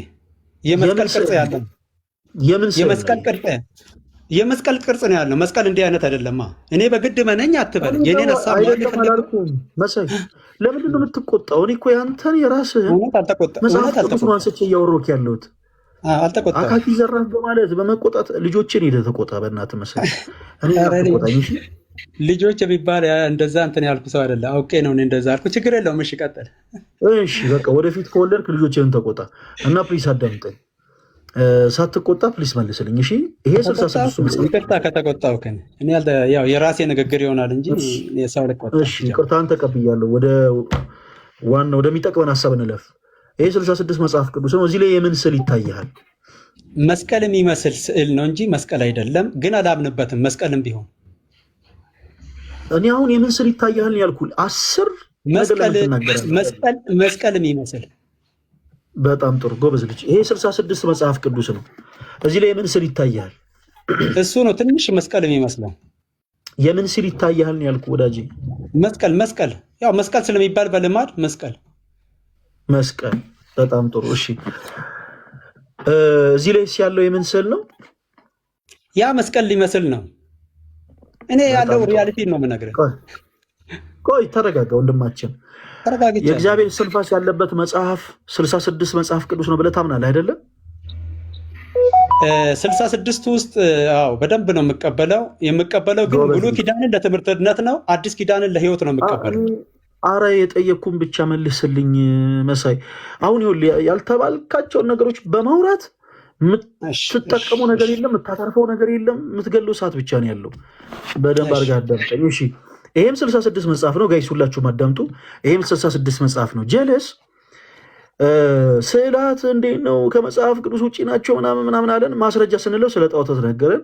የመስቀል ቅርጽ ያለው የመስቀል ቅርጽ ነው ያለው። መስቀል እንዲህ አይነት አይደለማ። እኔ በግድ መነኝ አትበል። የኔን ሐሳብ
መሳይ ለምንድን ነው የምትቆጣው? እኔ እኮ ያንተን የራስህን መጽሐፍ ቅዱስ አንስቼ እያወራሁት ያለሁት
አልተቆጣም።
አካኪ ዘራፍ በማለት በመቆጣት ልጆችን ሄደህ ተቆጣ። በእናትህ መሳይ እኔ ተቆጣኝ። እሺ
ልጆች የሚባል እንደዛ እንትን ያልኩ ሰው አይደለ። አውቄ ነው እንደዛ አልኩ። ችግር የለውም። እሺ ቀጥል።
እሺ በቃ ወደፊት ከወለድክ ልጆችን ተቆጣ እና ፕሊስ አዳምጠኝ። ሳትቆጣ ፕሊስ መልስልኝ። እሺ ይሄ 66
ይቅርታ ከተቆጣው ከነ እኔ ያው የራሴ ንግግር ይሆናል እንጂ የሰው ልቆጣ።
እሺ ይቅርታን ተቀብያለሁ። ወደ ዋናው ወደሚጠቅመን ሐሳብ እንለፍ። ይሄ 66 መጽሐፍ ቅዱስ ነው። እዚህ ላይ የምን ስዕል ይታያል?
መስቀል የሚመስል ስዕል ነው እንጂ መስቀል አይደለም። ግን አላምንበትም መስቀልም ቢሆን።
እኔ አሁን የምን ስዕል ይታያል ያልኩህ 10
መስቀል የሚመስል።
በጣም ጥሩ ጎበዝ ልጅ። ይሄ 66 መጽሐፍ ቅዱስ ነው። እዚህ ላይ የምን ስዕል ይታያል?
እሱ ነው ትንሽ መስቀል የሚመስለው።
የምን ስዕል ይታያል ያልኩህ ወዳጄ?
መስቀል ያው መስቀል ስለሚባል በልማድ መስቀል።
በጣም ጥሩ እሺ። እዚህ ላይ ያለው የምን ስዕል ነው?
ያ መስቀል ሊመስል ነው። እኔ ያለው ሪያሊቲ ነው የምነግርህ።
ቆይ ተረጋጋ ወንድማችን። የእግዚአብሔር ስንፋስ ያለበት መጽሐፍ 66 መጽሐፍ ቅዱስ ነው ብለህ ታምናለህ አይደለም?
66 ውስጥ በደንብ ነው የምቀበለው። ግን ብሉይ ኪዳንን ለትምህርትነት ነው፣ አዲስ ኪዳንን ለህይወት ነው የምቀበለው።
አረ የጠየቅኩን ብቻ መልስልኝ መሳይ። አሁን ያልተባልካቸውን ነገሮች በማውራት የምትጠቀሙ ነገር የለም፣ የምታተርፈው ነገር የለም፣ የምትገለው ሰዓት ብቻ ነው ያለው። በደንብ አድርገህ አዳምጠኝ እሺ። ይሄም 66 መጽሐፍ ነው ጋይስ፣ ሁላችሁም አዳምጡ። ይሄም 66 መጽሐፍ ነው። ጀለስ ስዕላት እንዴት ነው ከመጽሐፍ ቅዱስ ውጭ ናቸው ምናምን አለን። ማስረጃ ስንለው ስለ ጣዖታት ነገረን።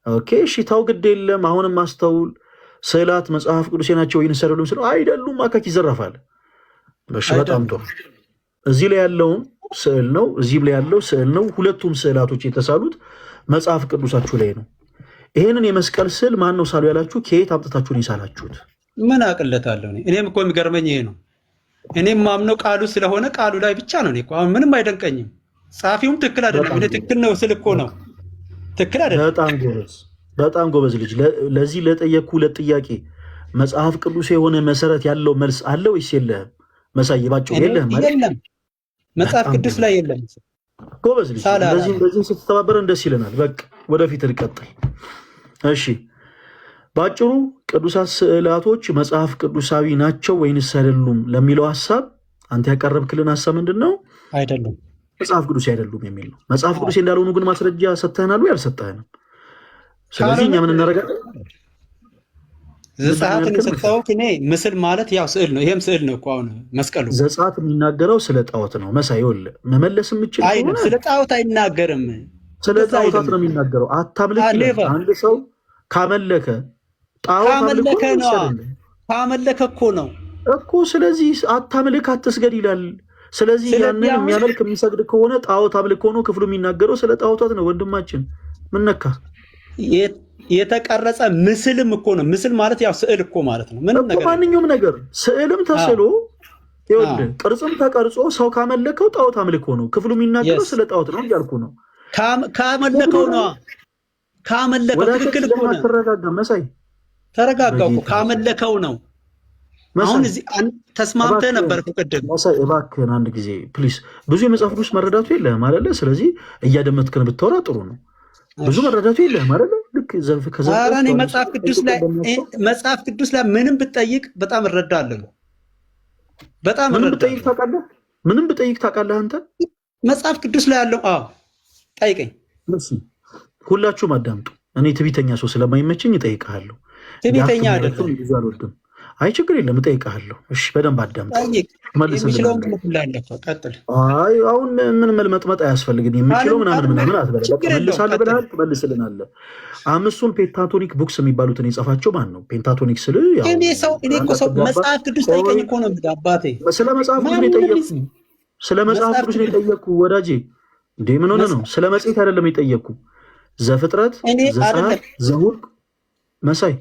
ኦኬ እሺ ታው ግድ የለም አሁንም ማስተውል። ስዕላት መጽሐፍ ቅዱስ ናቸው ወይንስ አይደሉም ስለው አይደሉም አካኪ ይዘራፋል። እሺ በጣም ጥሩ። እዚህ ላይ ያለውም ስዕል ነው፣ እዚህም ላይ ያለው ስዕል ነው። ሁለቱም ስዕላቶች የተሳሉት መጽሐፍ ቅዱሳችሁ ላይ ነው። ይሄንን የመስቀል ስዕል ማን ነው ሳሉ ያላችሁ? ከየት አምጥታችሁ ነው የሳላችሁት?
ምን አቅለታለሁ እኔም እኮ የሚገርመኝ ይሄ ነው። እኔም ማምነው ቃሉ ስለሆነ ቃሉ ላይ ብቻ ነው። እኔ እኮ አሁን ምንም አይደንቀኝም። ጸሐፊውም ትክክል አይደለም። እኔ ትክክል ነው ስል እኮ ነው ትክክል አይደለም።
በጣም ጎበዝ ልጅ። ለዚህ ለጠየቅኩ ለጥያቄ መጽሐፍ ቅዱስ የሆነ መሰረት ያለው መልስ አለ ወይስ የለህም? መሳይ ባጭሩ የለህም ማለት
የለም። መጽሐፍ ቅዱስ ላይ የለም።
ጎበዝ ልጅ። በዚህ ስትተባበረን ደስ ይለናል። በቃ ወደፊት እንቀጥል። እሺ ባጭሩ ቅዱሳት ስዕላቶች መጽሐፍ ቅዱሳዊ ናቸው ወይንስ አይደሉም ለሚለው ሐሳብ አንተ ያቀረብክልን ሐሳብ ምንድን ነው?
አይደሉም፣
መጽሐፍ ቅዱስ አይደሉም የሚል ነው። መጽሐፍ ቅዱስ እንዳልሆኑ ግን ማስረጃ ሰጥተህናል ወይ አልሰጠህንም? ስለዚህ እኛ ምን እናደርጋለን?
ዘጸአትን ስታውቅ እኔ ምስል ማለት ያው ስዕል ነው። ይሄም ስዕል ነው እኮ አሁን መስቀሉ።
ዘጸአት የሚናገረው ስለ ጣዖት ነው። መሳይ ይኸውልህ መመለስ የምችል
ከሆነ ስለ ጣዖት አይናገርም።
ስለ ጣዖታት ነው የሚናገረው። አታምልክ ይላል። አንድ ሰው ካመለከ ጣዖት አምልኮ ነው። ካመለከ እኮ ነው እኮ። ስለዚህ አታምልክ አትስገድ ይላል። ስለዚህ ያንን የሚያመልክ የሚሰግድ ከሆነ ጣዖት አምልኮ ነው። ክፍሉ የሚናገረው ስለ ጣዖታት ነው። ወንድማችን ምን ነካ?
የተቀረጸ ምስልም እኮ ነው። ምስል ማለት ያው ስዕል እኮ ማለት ነው። ምንም ነገር
ማንኛውም ነገር ስዕልም ተስሎ ይኸውልህ ቅርጽም ተቀርጾ ሰው ካመለከው ጣዖት አምልኮ ነው። ክፍሉ የሚናገረው ስለ ጣዖት ነው እያልኩ ነው።
ካመለከው ነው። ካመለከው ትክክል እኮ ነው።
ተረጋጋ መሳይ፣
ተረጋጋው እኮ ካመለከው ነው። አሁን እዚህ ተስማምተህ ነበር እኮ ቅድም።
መሳይ እባክህን አንድ ጊዜ ፕሊስ። ብዙ የመጽሐፍ ቅዱስ መረዳቱ የለህም አይደለ? ስለዚህ እያደመጥክን ብታወራ ጥሩ ነው። ብዙ መረዳቱ የለህም አይደለ? ልክ
እኔ መጽሐፍ ቅዱስ ላይ ምንም ብጠይቅ በጣም እረዳለሁ። በጣም
ምንም ብጠይቅ ታውቃለህ? ምንም ብጠይቅ ታውቃለህ አንተ?
መጽሐፍ ቅዱስ ላይ ያለው ጠይቀኝ።
ሁላችሁም አዳምጡ። እኔ ትዕቢተኛ ሰው ስለማይመችኝ እጠይቅሃለሁ።
ትዕቢተኛ አይደለም።
ብዙ አልወድም። አይ ችግር የለም እጠይቅሃለሁ። እሺ በደንብ አዳምጥ። አይ አሁን ምን መልመጥመጥ አያስፈልግም። የሚችለው ምናምን አትበለ። መልሳለህ ብለሃል፣ ትመልስልናለህ። አምስቱን ፔንታቶኒክ ቡክስ የሚባሉትን የጻፋቸው ማን ነው? ፔንታቶኒክ ስል
እኔ ሰው መጽሐፍ ቅዱስ ጠይቀኝ እኮ ነው አባቴ።
ስለ መጽሐፍ ቅዱስ ነው የጠየቅኩ። ስለ መጽሐፍ ቅዱስ ነው የጠየቅኩ ወዳጄ። እንዴ ምን ሆነ ነው? ስለ መጽሔት አይደለም የጠየቅኩ። ዘፍጥረት፣ ዘጸአት፣ ዘኍልቍ መሳይ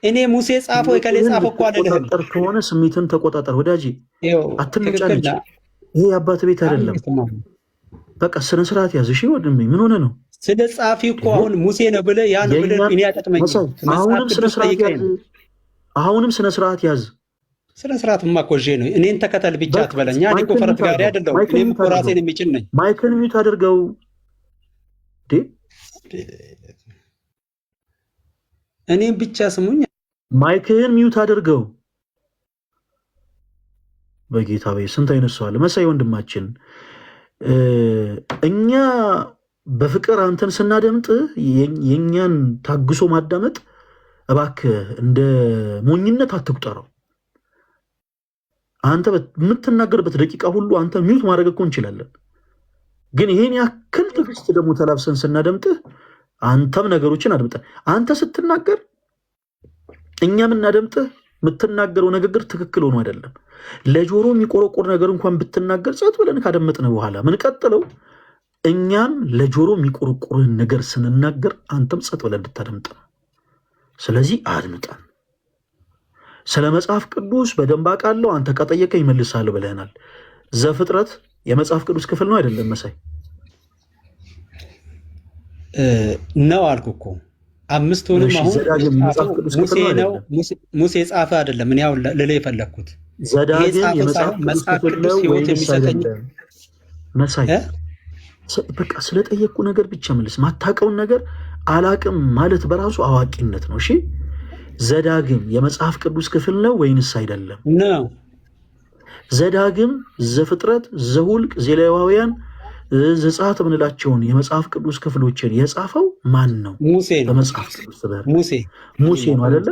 እኔ ሙሴ ጻፈው የከሌ ጻፈው እኮ አይደለም።
ከሆነ ስሜትን ተቆጣጠር ወዳጄ፣ አትነጫነጭ። ይሄ የአባት ቤት አይደለም። በቃ ስነ ስርዓት ያዝ። እሺ ወንድሜ ምን ሆነ ነው?
ስለ ጻፊ እኮ አሁን ሙሴ ነው ብለህ ያን ብለህ እኔ ያጠቅመኝ።
አሁንም ስነ ስርዓት ያዝ። አሁንም ስነ ስርዓት ያዝ።
ስነ ስርዓትማ እኮ ነው። እኔን ተከተል ብቻ አትበለኛ። እኔ እኮ ፈረስ ጋሪ አይደለሁም። እኔም እኮ ራሴን የሚችል ነኝ።
ማይክን ሚውት አድርገው ዴ
እኔም ብቻ ስሙኝ።
ማይክህን ሚውት አድርገው። በጌታ በይ ስንት አይነት ሰው አለ መሳይ ወንድማችን። እኛ በፍቅር አንተን ስናደምጥ የኛን ታግሶ ማዳመጥ እባክህ እንደ ሞኝነት አትቁጠረው። አንተ የምትናገርበት ደቂቃ ሁሉ አንተ ሚውት ማድረግ እኮ እንችላለን። ግን ይሄን ያክል ትዕግስት ደግሞ ተላብሰን ስናደምጥህ አንተም ነገሮችን አድምጠን አንተ ስትናገር እኛ የምናደምጥህ የምትናገረው ንግግር ትክክል ሆኖ አይደለም። ለጆሮ የሚቆረቆር ነገር እንኳን ብትናገር ጸጥ ብለን ካደመጥን በኋላ ምን ቀጥለው እኛም ለጆሮ የሚቆረቆርን ነገር ስንናገር አንተም ጸጥ ብለን እንድታደምጥ ነው። ስለዚህ አድምጠን። ስለ መጽሐፍ ቅዱስ በደንብ አውቃለሁ አንተ ከጠየቀኝ እመልሳለሁ ብለናል። ዘፍጥረት የመጽሐፍ ቅዱስ ክፍል ነው አይደለም መሳይ?
ነው አልኩ እኮ። አምስቱንም አሁን ሙሴ ጻፈ አይደለም። እኔ አሁን ልልህ የፈለግኩት
ዘዳግም የመጽሐፍ ቅዱስ ህይወት የሚሰጠኝ መሳይ በቃ ስለጠየቅኩ ነገር ብቻ መልስ። ማታውቀውን ነገር አላቅም ማለት በራሱ አዋቂነት ነው። እሺ ዘዳግም የመጽሐፍ ቅዱስ ክፍል ነው ወይንስ አይደለም?
ነው።
ዘዳግም፣ ዘፍጥረት፣ ዘኍልቍ፣ ዘሌዋውያን፣ ዘጸአት የምንላቸውን የመጽሐፍ ቅዱስ ክፍሎችን የጻፈው ማን ነው?
ሙሴ ነው።
በመጽሐፍ ቅዱስ ሙሴ ነው አይደለ?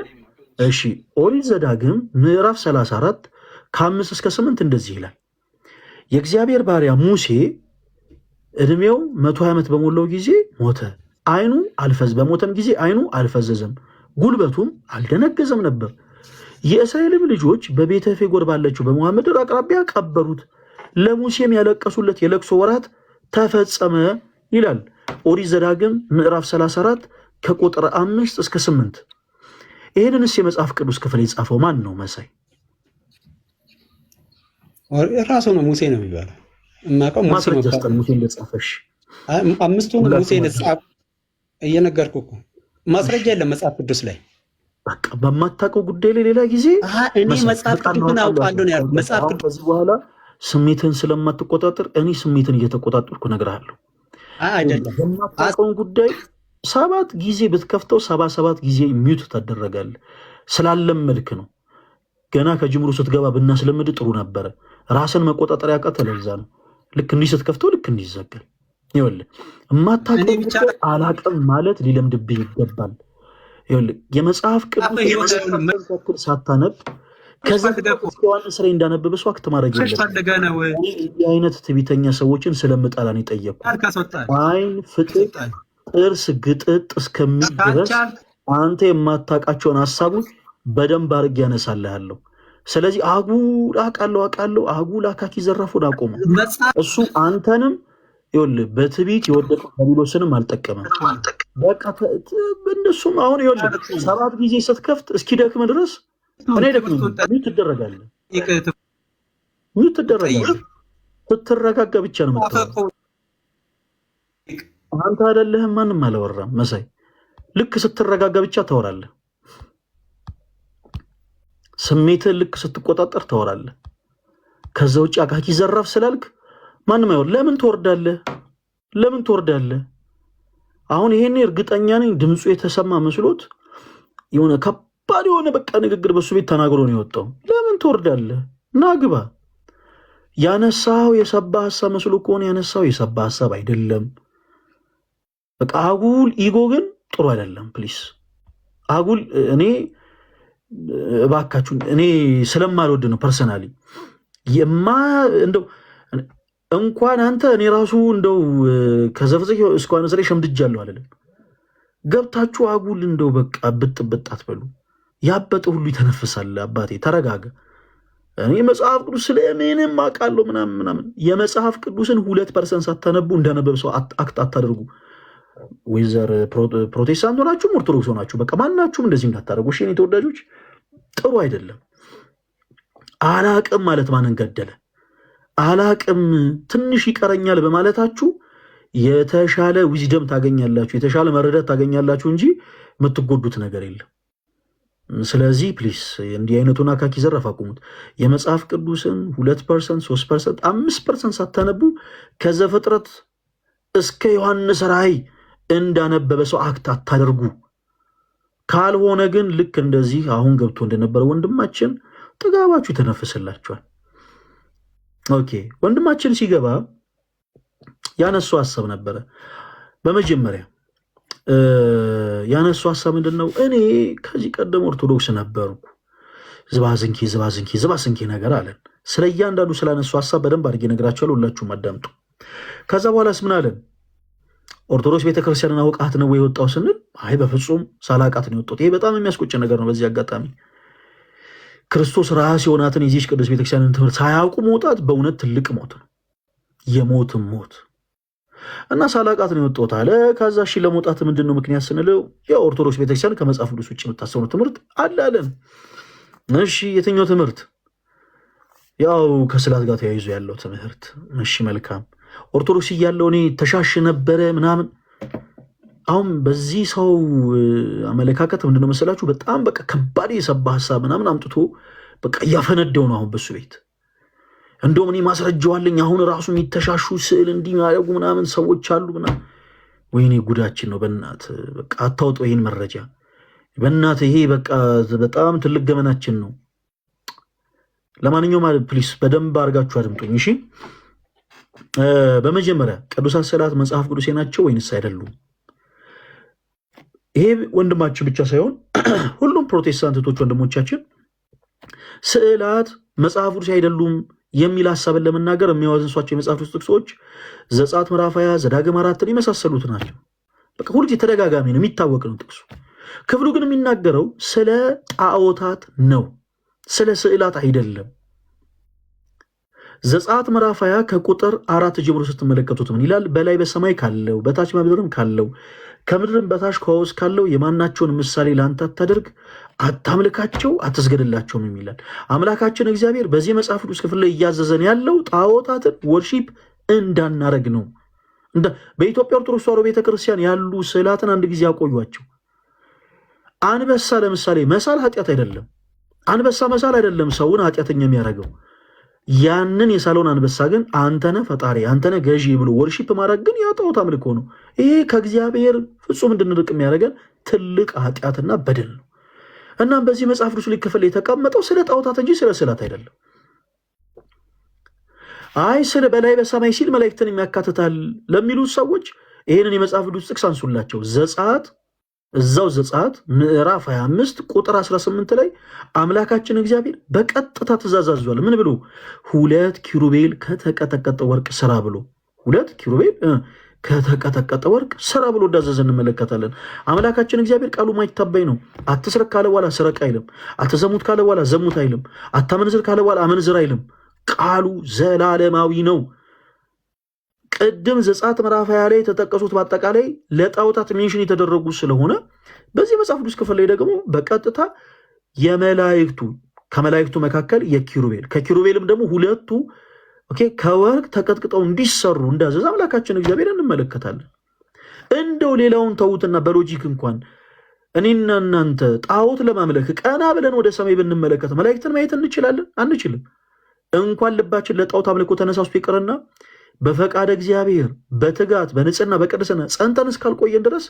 እሺ ኦሪት ዘዳግም ምዕራፍ 34 ከ5 እስከ 8 እንደዚህ ይላል። የእግዚአብሔር ባሪያ ሙሴ እድሜው 120 ዓመት በሞላው ጊዜ ሞተ። በሞተም ጊዜ አይኑ አልፈዘዘም፣ ጉልበቱም አልደነገዘም ነበር። የእስራኤልም ልጆች በቤተ ፌጎር ባለችው በሞዓብ ምድር አቅራቢያ ቀበሩት። ለሙሴም ያለቀሱለት የለቅሶ ወራት ተፈጸመ ይላል ኦሪት ዘዳግም ምዕራፍ 34 ከቁጥር 5 እስከ 8። ይህንንስ የመጽሐፍ ቅዱስ ክፍል የጻፈው ማን ነው መሳይ?
ራሱ ነው፣ ሙሴ ነው የሚባለው።
ማስረጃ ስጠን ሙሴ እንደጻፈሽ።
አምስቱን ሙሴ እንደጻፈ እየነገርኩህ እኮ ማስረጃ የለም መጽሐፍ ቅዱስ ላይ።
በቃ በማታውቀው ጉዳይ ላይ ሌላ ጊዜ
እኔ መጽሐፍ ቅዱስን አውቃለሁ ነው ያልኩት። መጽሐፍ ቅዱስ
ከዚህ በኋላ ስሜትን ስለማትቆጣጠር እኔ ስሜትን እየተቆጣጠርኩ እነግርሃለሁ።
አይደለም
በማታውቀውን ጉዳይ 7 ጊዜ ብትከፍተው 77 ጊዜ ሚውት ታደረጋለህ። ስላለመድክ ነው። ገና ከጅምሩ ስትገባ ብናስለምድ ጥሩ ነበረ። ራስን መቆጣጠር ያቃተህ ለዛ ነው። ልክ እንዲህ ስትከፍተው ልክ እንዲህ ይዘጋል። ይኸውልህ የማታውቀውን ጉዳይ አላቅም ማለት ሊለምድብህ ይገባል። ይኸውልህ የመጽሐፍ ቅዱስ ተክል ሳታነብ ከዛ ዮሐንስ ላይ እንዳነበበ ሰው አክት ማድረግ የለም። እንዲህ አይነት ትዕቢተኛ ሰዎችን ስለምጠላን የጠየቅኩ አይን ፍጥጥ ጥርስ ግጥጥ እስከሚል ድረስ አንተ የማታውቃቸውን ሀሳቦች በደንብ አድርጌ ያነሳልሃለሁ። ስለዚህ አጉል አውቃለሁ አጉል አካኪ ዘራፉን አቆሙ። እሱ አንተንም ይኸውልህ በትዕቢት የወደቀ ዲያብሎስንም አልጠቀመም። በቃ እንደሱም አሁን ይኸውልህ 7 ጊዜ ስትከፍት እስኪደክም ድረስ እኔ ደግሞ ሚውት ትደረጋለህ። ሚውት ትደረጋለህ። ስትረጋጋ ብቻ ነው የምታወራው። አንተ አይደለህም ማንም አላወራም መሳይ። ልክ ስትረጋጋ ብቻ ታወራለህ። ስሜትህን ልክ ስትቆጣጠር ታወራለህ። ከዛ ውጭ አካኪ ዘራፍ ስላልክ ማንም አይወር። ለምን ትወርዳለህ? አሁን ይሄኔ እርግጠኛ ነኝ ድምፁ የተሰማ መስሎት የሆነ ከባድ የሆነ በቃ ንግግር በሱ ቤት ተናግሮ ነው የወጣው። ለምን ትወርዳለህ? ናግባ። ያነሳው የሰባ ሐሳብ መስሎ ከሆነ ያነሳው የሰባ ሐሳብ አይደለም። በቃ አጉል ኢጎ ግን ጥሩ አይደለም። ፕሊስ አጉል እኔ እባካችሁ እኔ ስለማልወድ ነው ፐርሰናሊ እንደው እንኳን አንተ እኔ ራሱ እንደው ከዘፍዘህ እስከ አንተ ላይ ሸምድጃለሁ አይደለም። ገብታችሁ አጉል እንደው በቃ ብጥብጥ አትበሉ። ያበጠ ሁሉ ይተነፍሳል። አባቴ ተረጋጋ። እኔ መጽሐፍ ቅዱስ ስለምንም አውቃለሁ ምናምን የመጽሐፍ ቅዱስን 2% ሳታነቡ እንዳነበብ ሰው አክት አታደርጉ። ወይዘር ፕሮቴስታንት ሆናችሁም ኦርቶዶክስ ሆናችሁ በቃ ማናችሁም እንደዚህ እንዳታደርጉ። እሺ እኔ ተወዳጆች ጥሩ አይደለም። አላቅም ማለት ማንን ገደለ? አላቅም ትንሽ ይቀረኛል በማለታችሁ የተሻለ ዊዝደም ታገኛላችሁ፣ የተሻለ መረዳት ታገኛላችሁ እንጂ የምትጎዱት ነገር የለም። ስለዚህ ፕሊስ እንዲህ አይነቱን አካኪ ዘረፍ አቁሙት። የመጽሐፍ ቅዱስን 2%፣ 3%፣ 5% ሳታነቡ ከዘፍጥረት እስከ ዮሐንስ ራእይ እንዳነበበ ሰው አክት አታደርጉ። ካልሆነ ግን ልክ እንደዚህ አሁን ገብቶ እንደነበረ ወንድማችን ጥጋባችሁ ተነፍስላችኋል። ኦኬ ወንድማችን ሲገባ ያነሱ ሐሳብ ነበረ። በመጀመሪያ ያነሱ ሐሳብ ምንድነው? እኔ ከዚህ ቀደም ኦርቶዶክስ ነበርኩ ዝባዝንኪ ነገር አለን። ስለ እያንዳንዱ ስላነሱ ሐሳብ በደንብ አድርጌ ነግራችኋለሁ። ሁላችሁም አዳምጡ። ከዛ በኋላስ ምን አለን? ኦርቶዶክስ ቤተክርስቲያንን አውቃት ነው የወጣው ስንል አይ በፍጹም ሳላውቃት ነው የወጣሁት። ይሄ በጣም የሚያስቆጭ ነገር ነው። በዚህ አጋጣሚ ክርስቶስ ራስ የሆናትን የዚህች ቅዱስ ቤተክርስቲያንን ትምህርት ሳያውቁ መውጣት በእውነት ትልቅ ሞት ነው፣ የሞትም ሞት እና ሳላውቃት ነው የወጣሁት አለ። ከዛ እሺ ለመውጣት ምንድን ነው ምክንያት ስንለው የኦርቶዶክስ ቤተክርስቲያን ከመጽሐፍ ቅዱስ ውጭ የምታስተምረው ትምህርት አለ አለን። እሺ የትኛው ትምህርት? ያው ከስዕላት ጋር ተያይዞ ያለው ትምህርት። እሺ መልካም። ኦርቶዶክስ እያለው እኔ ተሻሽ ነበረ ምናምን። አሁን በዚህ ሰው አመለካከት ምንድነው መሰላችሁ? በጣም በቃ ከባድ የሰባ ሐሳብ ምናምን አምጥቶ በቃ እያፈነደው ነው አሁን በሱ ቤት። እንደውም እኔ ማስረጃዋለኝ አሁን ራሱ የሚተሻሹ ስዕል እንዲህ ያደርጉ ምናምን ሰዎች አሉ ምናምን። ወይኔ ጉዳችን ነው በእናት በቃ አታውጠው ይሄን መረጃ በእናት። ይሄ በቃ በጣም ትልቅ ገመናችን ነው። ለማንኛውም ፕሊስ በደንብ አድርጋችሁ አድምጡኝ እሺ። በመጀመሪያ ቅዱሳት ስዕላት መጽሐፍ ቅዱሴ ናቸው ወይንስ አይደሉም? ይሄ ወንድማችን ብቻ ሳይሆን ሁሉም ፕሮቴስታንቶች ወንድሞቻችን ስዕላት መጽሐፍ ቅዱሴ አይደሉም የሚል ሐሳብን ለመናገር የሚያወዝንሷቸው የመጽሐፍ ቅዱስ ጥቅሶች ዘጸአት ምዕራፍ 20 ዘዳግም 4 የመሳሰሉት ናቸው። በቃ ሁልጊዜ ተደጋጋሚ ነው፣ የሚታወቅ ነው ጥቅሱ። ክፍሉ ግን የሚናገረው ስለ ጣዖታት ነው፣ ስለ ስዕላት አይደለም። ዘጸአት ምዕራፍ 20 ከቁጥር 4 ጀምሮ ስትመለከቱት ምን ይላል? በላይ በሰማይ ካለው በታች በምድርም ካለው ከምድርም በታች ከውስጥ ካለው የማናቸውን ምሳሌ ለአንተ አታደርግ፣ አታምልካቸው፣ አትስገድላቸውም የሚላል። አምላካችን እግዚአብሔር በዚህ መጽሐፍ ቅዱስ ክፍል ላይ እያዘዘን ያለው ጣዖታትን ወርሺፕ እንዳናረግ ነው። በኢትዮጵያ ኦርቶዶክስ ተዋሕዶ ቤተክርስቲያን ያሉ ስዕላትን አንድ ጊዜ ያቆዩቸው። አንበሳ ለምሳሌ መሳል ኃጢአት አይደለም። አንበሳ መሳል አይደለም ሰውን ኃጢአተኛ የሚያደርገው። ያንን የሳለውን አንበሳ ግን አንተነ ፈጣሪ አንተነ ገዢ ብሎ ወርሺፕ ማድረግ ግን ያጣዖት አምልኮ ነው። ይሄ ከእግዚአብሔር ፍጹም እንድንርቅ የሚያደርገን ትልቅ ኃጢአትና በደል ነው። እናም በዚህ መጽሐፍ ቅዱስ ላይ ክፍል የተቀመጠው ስለ ጣዖታት እንጂ ስለ ስዕላት አይደለም። አይ ስለ በላይ በሰማይ ሲል መላእክትን የሚያካትታል ለሚሉት ሰዎች ይህንን የመጽሐፍ ቅዱስ ጥቅስ አንሱላቸው። እዛው ዘጸአት ምዕራፍ 25 ቁጥር 18 ላይ አምላካችን እግዚአብሔር በቀጥታ ትእዛዝ አዟል። ምን ብሎ? 2 ኪሩቤል ከተቀጠቀጠ ወርቅ ስራ ብሎ 2 ኪሩቤል ከተቀጠቀጠ ወርቅ ስራ ብሎ እንዳዘዘ እንመለከታለን። አምላካችን እግዚአብሔር ቃሉ ማይታበይ ነው። አትስረቅ ካለ በኋላ ስረቅ አይልም። አትዘሙት ካለ በኋላ ዘሙት አይልም። አታመንዝር ካለ በኋላ አመንዝር አይልም። ቃሉ ዘላለማዊ ነው። ቅድም ዘጸአት ምዕራፍ 20 ላይ የተጠቀሱት በአጠቃላይ ለጣዖታት ሜንሽን የተደረጉ ስለሆነ በዚህ መጽሐፍ ቅዱስ ክፍል ላይ ደግሞ በቀጥታ ከመላእክቱ መካከል የኪሩቤል ከኪሩቤልም ደግሞ 2 ከወርቅ ተቀጥቅጠው እንዲሰሩ እንዳዘዘ አምላካችን እግዚአብሔር እንመለከታለን። እንደው ሌላውን ተዉትና በሎጂክ እንኳን እኔና እናንተ ጣዖት ለማምለክ ቀና ብለን ወደ ሰማይ ብንመለከት መላእክትን ማየት እንችላለን? አንችልም። እንኳን ልባችን ለጣዖት አምልኮ ተነሳስቶ ይቅርና በፈቃደ እግዚአብሔር በትጋት በንጽህና በቅድስና ጸንተን እስካልቆየን ድረስ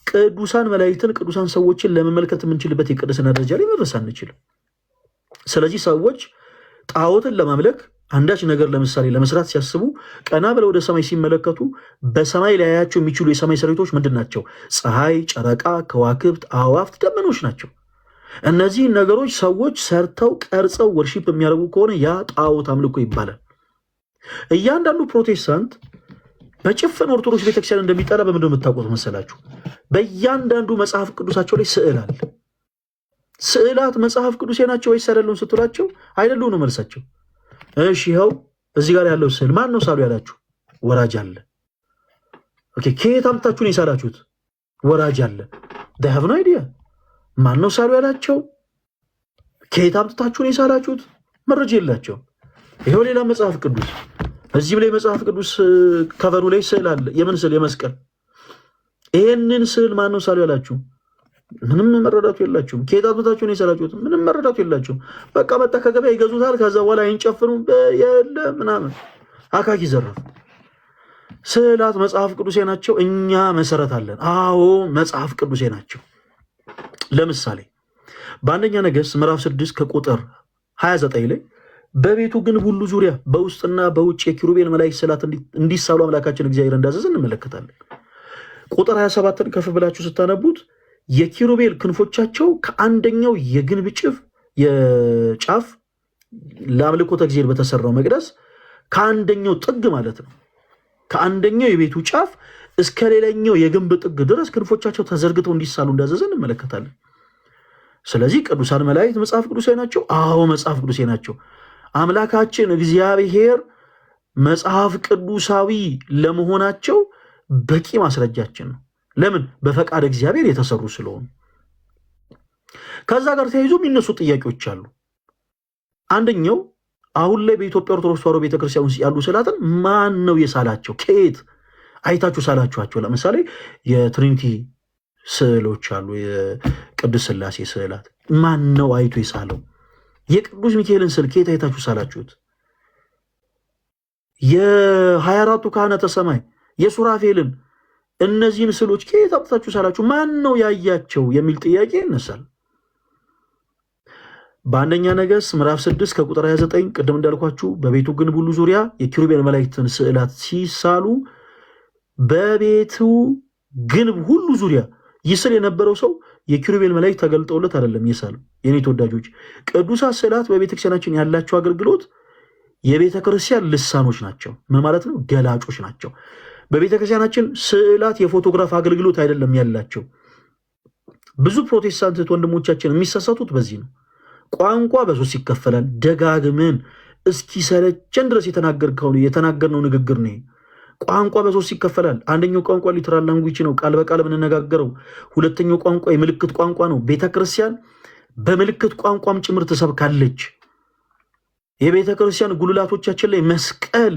ቅዱሳን መላእክትን ቅዱሳን ሰዎችን ለመመልከት የምንችልበት የቅድስና ደረጃ ላይ መድረስ አንችልም። ስለዚህ ሰዎች ጣዖትን ለማምለክ አንዳች ነገር ለምሳሌ ለመስራት ሲያስቡ ቀና ብለው ወደ ሰማይ ሲመለከቱ በሰማይ ሊያያቸው የሚችሉ የሰማይ ሰራዊቶች ምንድን ናቸው? ፀሐይ፣ ጨረቃ፣ ከዋክብት፣ አዕዋፍት፣ ደመኖች ናቸው። እነዚህ ነገሮች ሰዎች ሰርተው ቀርጸው ወርሺፕ የሚያደርጉ ከሆነ ያ ጣዖት አምልኮ ይባላል። እያንዳንዱ ፕሮቴስታንት በጭፍን ኦርቶዶክስ ቤተክርስቲያን እንደሚጠላ በምንድን የምታውቁት መሰላችሁ? በእያንዳንዱ መጽሐፍ ቅዱሳቸው ላይ ስዕል አለ። ስዕላት መጽሐፍ ቅዱሴ ናቸው ወይስ አይደሉም ስትሏቸው አይደሉም ነው መልሳቸው። እሺ ይኸው እዚህ ጋር ያለው ስዕል ማን ነው ሳሉ ያላችሁ? ወራጅ አለ። ኦኬ ከየት አምጥታችሁ ነው የሳላችሁት? ወራጅ አለ። they have no idea ማን ነው ሳሉ ያላቸው? ከየት አምጥታችሁ ነው የሳላችሁት? መረጃ የላቸው። ይሄው ሌላ መጽሐፍ ቅዱስ እዚህም ላይ መጽሐፍ ቅዱስ ከቨሩ ላይ ስዕል አለ። የምን ስዕል? የመስቀል። ይሄንን ስዕል ማን ነው ሳሉ ያላችሁ? ምንም መረዳቱ የላችሁም። ከየት አምጥታችሁ ነው የሳላችሁት? ምንም መረዳቱ የላችሁም። በቃ መጣ ከገበያ ይገዙታል። ከዛ በኋላ አይንጨፍኑ የለ ምናምን አካኪ ዘረፍ። ስዕላት መጽሐፍ ቅዱሴ ናቸው። እኛ መሰረት አለን። አዎ መጽሐፍ ቅዱሴ ናቸው። ለምሳሌ በአንደኛ ነገሥት ምዕራፍ 6 ከቁጥር 29 ላይ በቤቱ ግንብ ሁሉ ዙሪያ በውስጥና በውጭ የኪሩቤል መላእክት ስዕላት እንዲሳሉ አምላካችን እግዚአብሔር እንዳዘዘ እንመለከታለን። ቁጥር 27ን ከፍ ብላችሁ ስታነቡት የኪሩቤል ክንፎቻቸው ከአንደኛው የግንብ የጫፍ ለአምልኮተ እግዚአብሔር በተሰራው መቅደስ ከአንደኛው ጥግ ማለት ነው ከአንደኛው የቤቱ ጫፍ እስከ ሌላኛው የግንብ ጥግ ድረስ ክንፎቻቸው ተዘርግተው እንዲሳሉ እንዳዘዘ እንመለከታለን። ስለዚህ ቅዱሳን መላእክት መጽሐፍ ቅዱሳዊ ናቸው። አዎ መጽሐፍ ቅዱሳዊ ናቸው። አምላካችን እግዚአብሔር መጽሐፍ ቅዱሳዊ ለመሆናቸው በቂ ማስረጃችን ነው። ለምን? በፈቃድ እግዚአብሔር የተሰሩ ስለሆኑ። ከዛ ጋር ተያይዞ የሚነሱ ጥያቄዎች አሉ። አንደኛው አሁን ላይ በኢትዮጵያ ኦርቶዶክስ ተዋሕዶ ቤተክርስቲያን ውስጥ ያሉ ስዕላትን ማን ነው የሳላቸው? ከየት አይታችሁ ሳላችኋቸው? ለምሳሌ የትሪኒቲ ስዕሎች አሉ፣ የቅዱስ ሥላሴ ስዕላት ማን ነው አይቶ የሳለው? የቅዱስ ሚካኤልን ስዕል ከየት አይታችሁ ሳላችሁት? የ24ቱ ካህናተ ሰማይ የሱራፌልን እነዚህን ስዕሎች ከየት አምጥታችሁ ሳላችሁ? ማን ነው ያያቸው የሚል ጥያቄ ይነሳል። በአንደኛ ነገሥት ምዕራፍ 6 ከቁጥር 29 ቅድም እንዳልኳችሁ በቤቱ ግንብ ሁሉ ዙሪያ የኪሩቤል መላእክትን ስዕላት ሲሳሉ በቤቱ ግንብ ሁሉ ዙሪያ ይስል የነበረው ሰው የኪሩቤል መላእክት ተገልጠውለት አይደለም የሳለው። የኔ ተወዳጆች ቅዱሳት ስዕላት በቤተክርስቲያናችን ያላቸው አገልግሎት የቤተክርስቲያን ልሳኖች ናቸው። ምን ማለት ነው? ገላጮች ናቸው። በቤተክርስቲያናችን ስዕላት የፎቶግራፍ አገልግሎት አይደለም ያላቸው። ብዙ ፕሮቴስታንት ወንድሞቻችን የሚሳሳቱት በዚህ ነው። ቋንቋ በሶስት ይከፈላል። ደጋግመን እስኪሰለቸን ድረስ የተናገርነው ንግግር ነው። ቋንቋ በሶስት ይከፈላል። አንደኛው ቋንቋ ሊተራል ላንጉጅ ነው፣ ቃል በቃል የምንነጋገረው። ሁለተኛው ቋንቋ የምልክት ቋንቋ ነው። ቤተክርስቲያን በምልክት ቋንቋም ጭምር ትሰብካለች። የቤተክርስቲያን ጉልላቶቻችን ላይ መስቀል